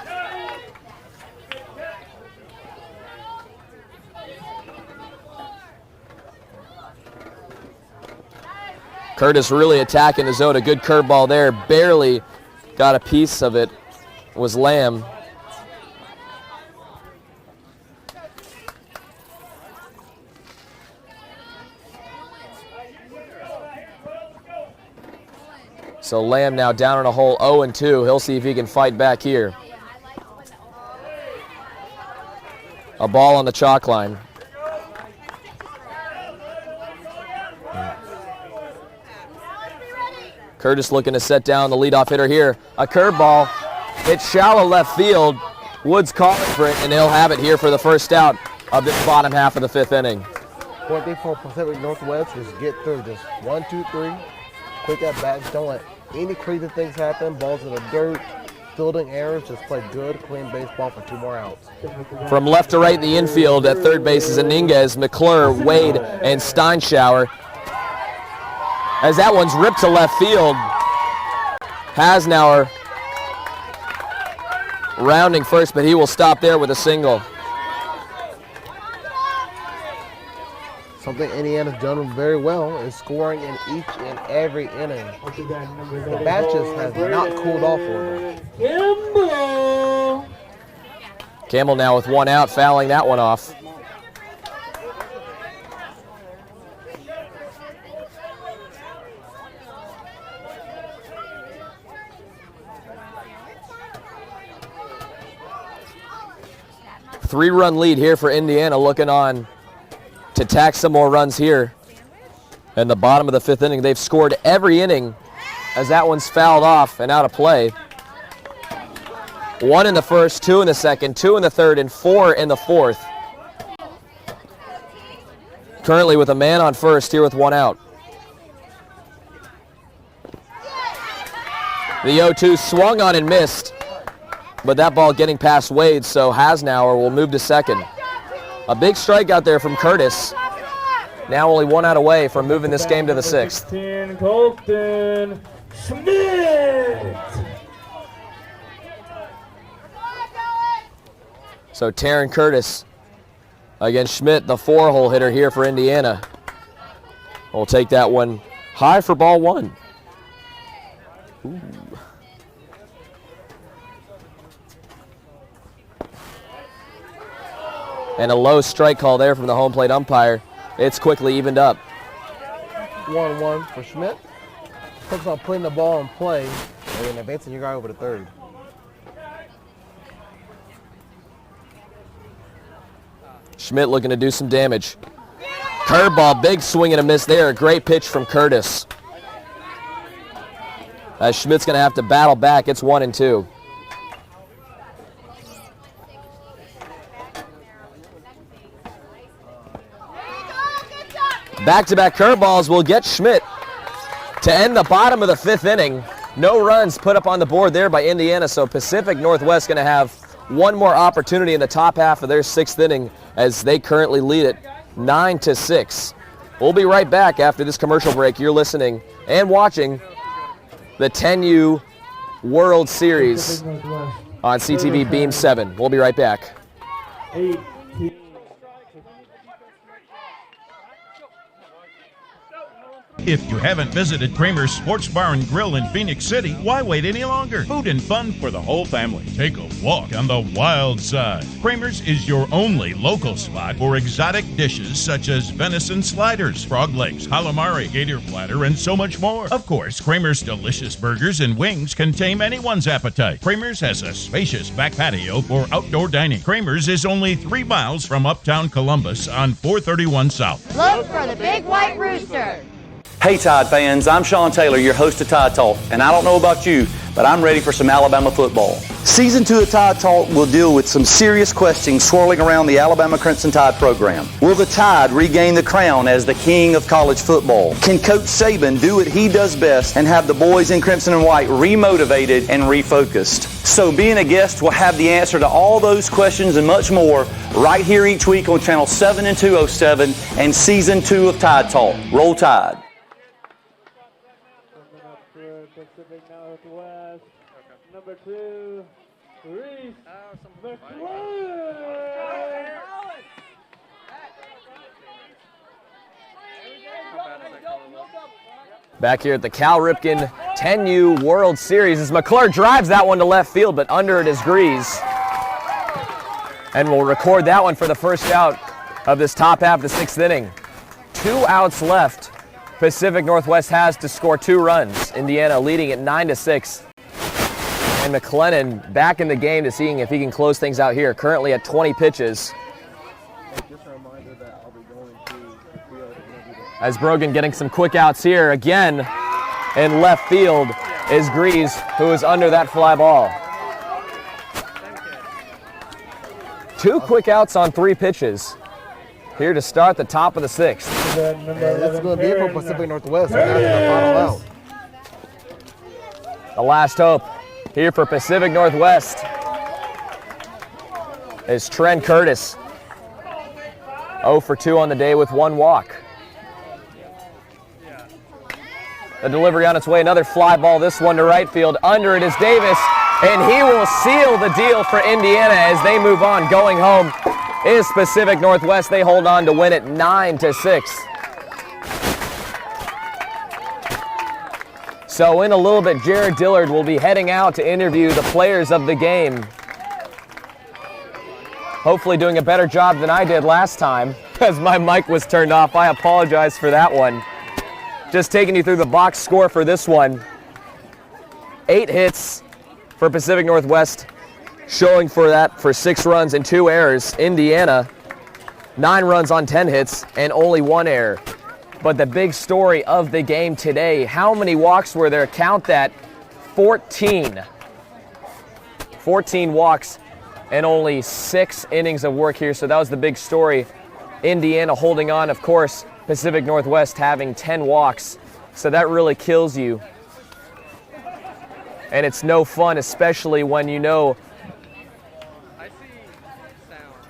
Curtis really attacking the zone. A good curveball there. Barely got a piece of it. Was Lamb. So Lamb now down in a hole 0-2. He'll see if he can fight back here. A ball on the chalk line. Curtis looking to set down the leadoff hitter here. A curveball. It's shallow left field. Woods calling for it, and he'll have it here for the first out of this bottom half of the 5th inning. One thing for Pacific Northwest is get through just 1, 2, 3. Quick at bats. Don't let any crazy things happen. Balls in the dirt. Fielding errors. Just play good, clean baseball for 2 more outs. From left to right in the infield at third base is Iniguez, McClure, Wade, and Steinschauer. As that one's ripped to left field, Hasnauer rounding first, but he will stop there with a single. Something Indiana's done very well is scoring in each and every inning. The bat just has not cooled off for them. Campbell now with 1 out, fouling that one off. Three-run lead here for Indiana, looking on to tack some more runs here. In the bottom of the 5th inning, they've scored every inning as that one's fouled off and out of play. 1 in the first, 2 in the second, 2 in the third, and 4 in the 4th. Currently with a man on first here with 1 out. The 0-2 swung on and missed. But that ball getting past Wade, so Hasnauer will move to second. A big strikeout there from Curtis. Now only 1 out away from moving this game to the 6th. Colton Schmidt. So Taryn Curtis against Schmidt, the 4-hole hitter here for Indiana. We'll take that one high for ball 1. Ooh. And a low strike call there from the home plate umpire. It's quickly evened up. 1-1 for Schmidt. Focus on putting the ball in play and then advancing your guy over to third. Schmidt looking to do some damage. Curveball, big swing and a miss there. A great pitch from Curtis. As Schmidt's going to have to battle back. It's 1-2. Back-to-back curveballs will get Schmidt to end the bottom of the 5th inning. No runs put up on the board there by Indiana, so Pacific Northwest going to have one more opportunity in the top half of their 6th inning as they currently lead it 9-6. We'll be right back after this commercial break. You're listening and watching the 10U World Series on CTVBeam 7. We'll be right back. If you haven't visited Kramer's Sports Bar and Grill in Phenix City, why wait any longer? Food and fun for the whole family. Take a walk on the wild side. Kramer's is your only local spot for exotic dishes such as venison sliders, frog legs, calamari, gator platter, and so much more. Of course, Kramer's delicious burgers and wings can tame anyone's appetite. Kramer's has a spacious back patio for outdoor dining. Kramer's is only 3 miles from uptown Columbus on 431 South. Look for the big white rooster. Hey Tide fans, I'm Sean Taylor, your host of Tide Talk, and I don't know about you, but I'm ready for some Alabama football. Season 2 of Tide Talk will deal with some serious questions swirling around the Alabama Crimson Tide program. Will the Tide regain the crown as the king of college football? Can Coach Saban do what he does best and have the boys in crimson and white remotivated and refocused? So being a guest will have the answer to all those questions and much more right here each week on Channel 7 and 207 and Season 2 of Tide Talk. Roll Tide. Pacific Northwest, number 2, Reese Back here at the Cal Ripken 10U World Series as McClure drives that one to left field, but under it is Grease. And we'll record that one for the first out of this top half of the 6th inning. 2 outs left. Pacific Northwest has to score 2 runs. Indiana leading at 9-6. And McLennan back in the game to seeing if he can close things out here. Currently at 20 pitches. As Brogan getting some quick outs here. Again in left field is Grease, who is under that fly ball. 2 quick outs on 3 pitches. Here to start the top of the 6th. And this is going to be it for Pacific Northwest. That's the final out. The last hope here for Pacific Northwest is Trent Curtis. 0 for 2 on the day with 1 walk. The delivery on its way, another fly ball, this one to right field. Under it is Davis, and he will seal the deal for Indiana as they move on. Going home is Pacific Northwest. They hold on to win it 9-6. So in a little bit, Jared Dillard will be heading out to interview the players of the game. Hopefully doing a better job than I did last time because my mic was turned off. I apologize for that one. Just taking you through the box score for this one. 8 hits for Pacific Northwest, showing for that for 6 runs and 2 errors. Indiana, 9 runs on 10 hits and only 1 error. But the big story of the game today, how many walks were there? Count that, 14. 14 walks and only 6 innings of work here. So that was the big story. Indiana holding on, of course, Pacific Northwest having 10 walks. So that really kills you. And it's no fun, especially when you know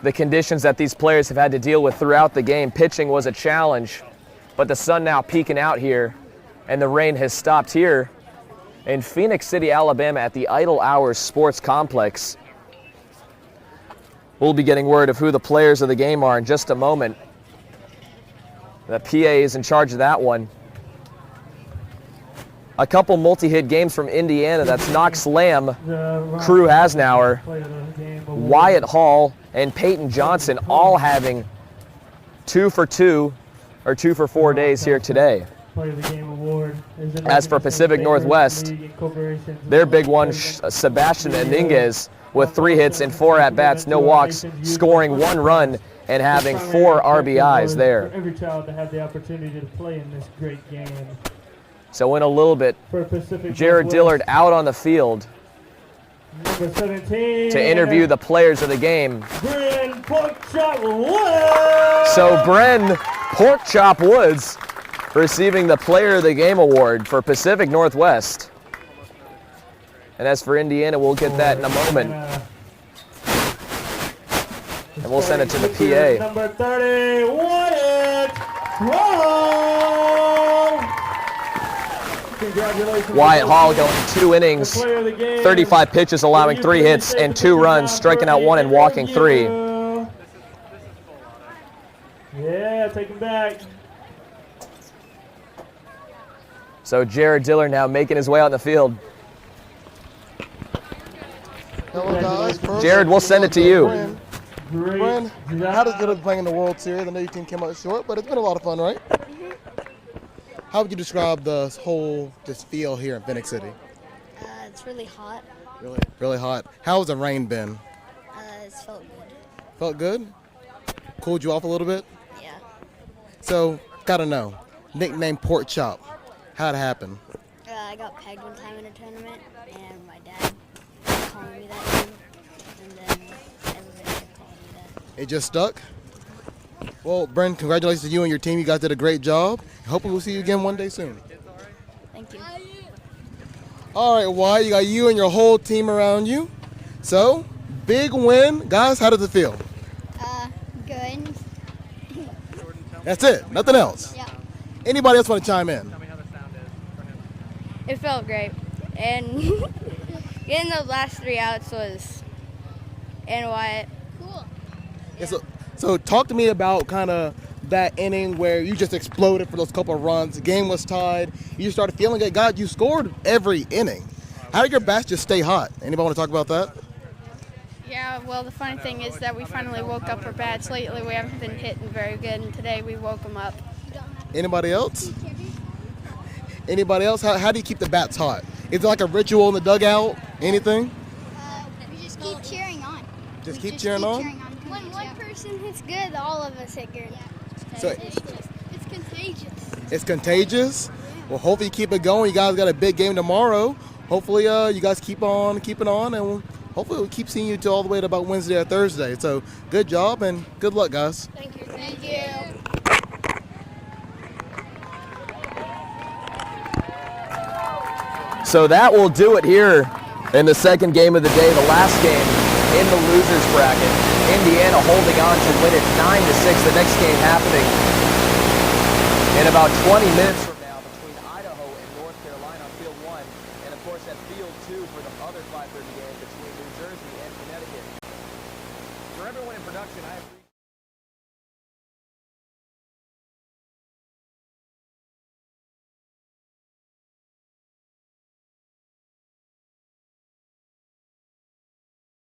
the conditions that these players have had to deal with throughout the game. Pitching was a challenge, but the sun now peeking out here, and the rain has stopped here in Phenix City, Alabama at the Idle Hours Sports Complex. We'll be getting word of who the players of the game are in just a moment. The PA is in charge of that one. A couple multi-hit games from Indiana. That's Knox Lamb, Crew Hasnauer, Wyatt Hall, and Peyton Johnson all having 2 for 2 or 2 for 4 days here today. As for Pacific Northwest, their big one, Sebastian Iniguez, with 3 hits and 4 at-bats, no walks, scoring 1 run and having 4 RBIs there. For every child to have the opportunity to play in this great game. So in a little bit, Jared Dillard out on the field Number 17, to interview the players of the game. Bren Porkchop Woods. So Bren Porkchop Woods receiving the Player of the Game award for Pacific Northwest. And as for Indiana, we'll get that in a moment. And we'll send it to the PA. Number 30, Wyatt Hall. Congratulations. Wyatt Hall going 2 innings, 35 pitches, allowing 3 hits and 2 runs, striking out 1 and walking 3. Yeah, take him back. So Jared Dillard now making his way out in the field. Hello, guys. First, Jared, we'll send it to you. Bren, how does Dillard playing in the World Series? I know your team came out short, but it's been a lot of fun, right? How would you describe the whole just feel here in Phenix City? It's really hot. Really hot. How's the rain been? It's felt good. Felt good? Cooled you off a little bit? Yeah. So, gotta know, nickname Pork Chop. How'd it happen? I got pegged one time in a tournament, and my dad kept calling me that name, and then everybody kept calling me that. It just stuck? Well, Bren, congratulations to you and your team. You guys did a great job. Hopefully we'll see you again one day soon. Thank you. All right, Wyatt, you got you and your whole team around you. So, big win. Guys, how does it feel? Good. That's it. Nothing else. Yeah. Anybody else want to chime in? It felt great. And getting those last 3 outs was, and Wyatt. Cool. Yeah, so talk to me about kind of that inning where you just exploded for those couple of runs. The game was tied. You just started feeling it. God, you scored every inning. How did your bats just stay hot? Anybody want to talk about that? Yeah, well, the funny thing is that we finally woke up our bats. Lately, we haven't been hitting very good, and today we woke them up. Anybody else? Anybody else? How do you keep the bats hot? Is it like a ritual in the dugout? Anything? We just keep cheering on. Just keep cheering on? When one person hits good, all of us hit good. So It's contagious. it's contagious? Well, hopefully you keep it going. You guys got a big game tomorrow. Hopefully you guys keep on keeping on, and hopefully we'll keep seeing you till all the way to about Wednesday or Thursday. So good job and good luck, guys. Thank you. Thank you. So that will do it here in the second game of the day, the last game in the losers bracket. Indiana holding on to win it 9-6. The next game happening in about 20 minutes from now between Idaho and North Carolina on Field 1, and of course at Field 2 for the other 5:30 game between New Jersey and Connecticut. For everyone in production, I appreciate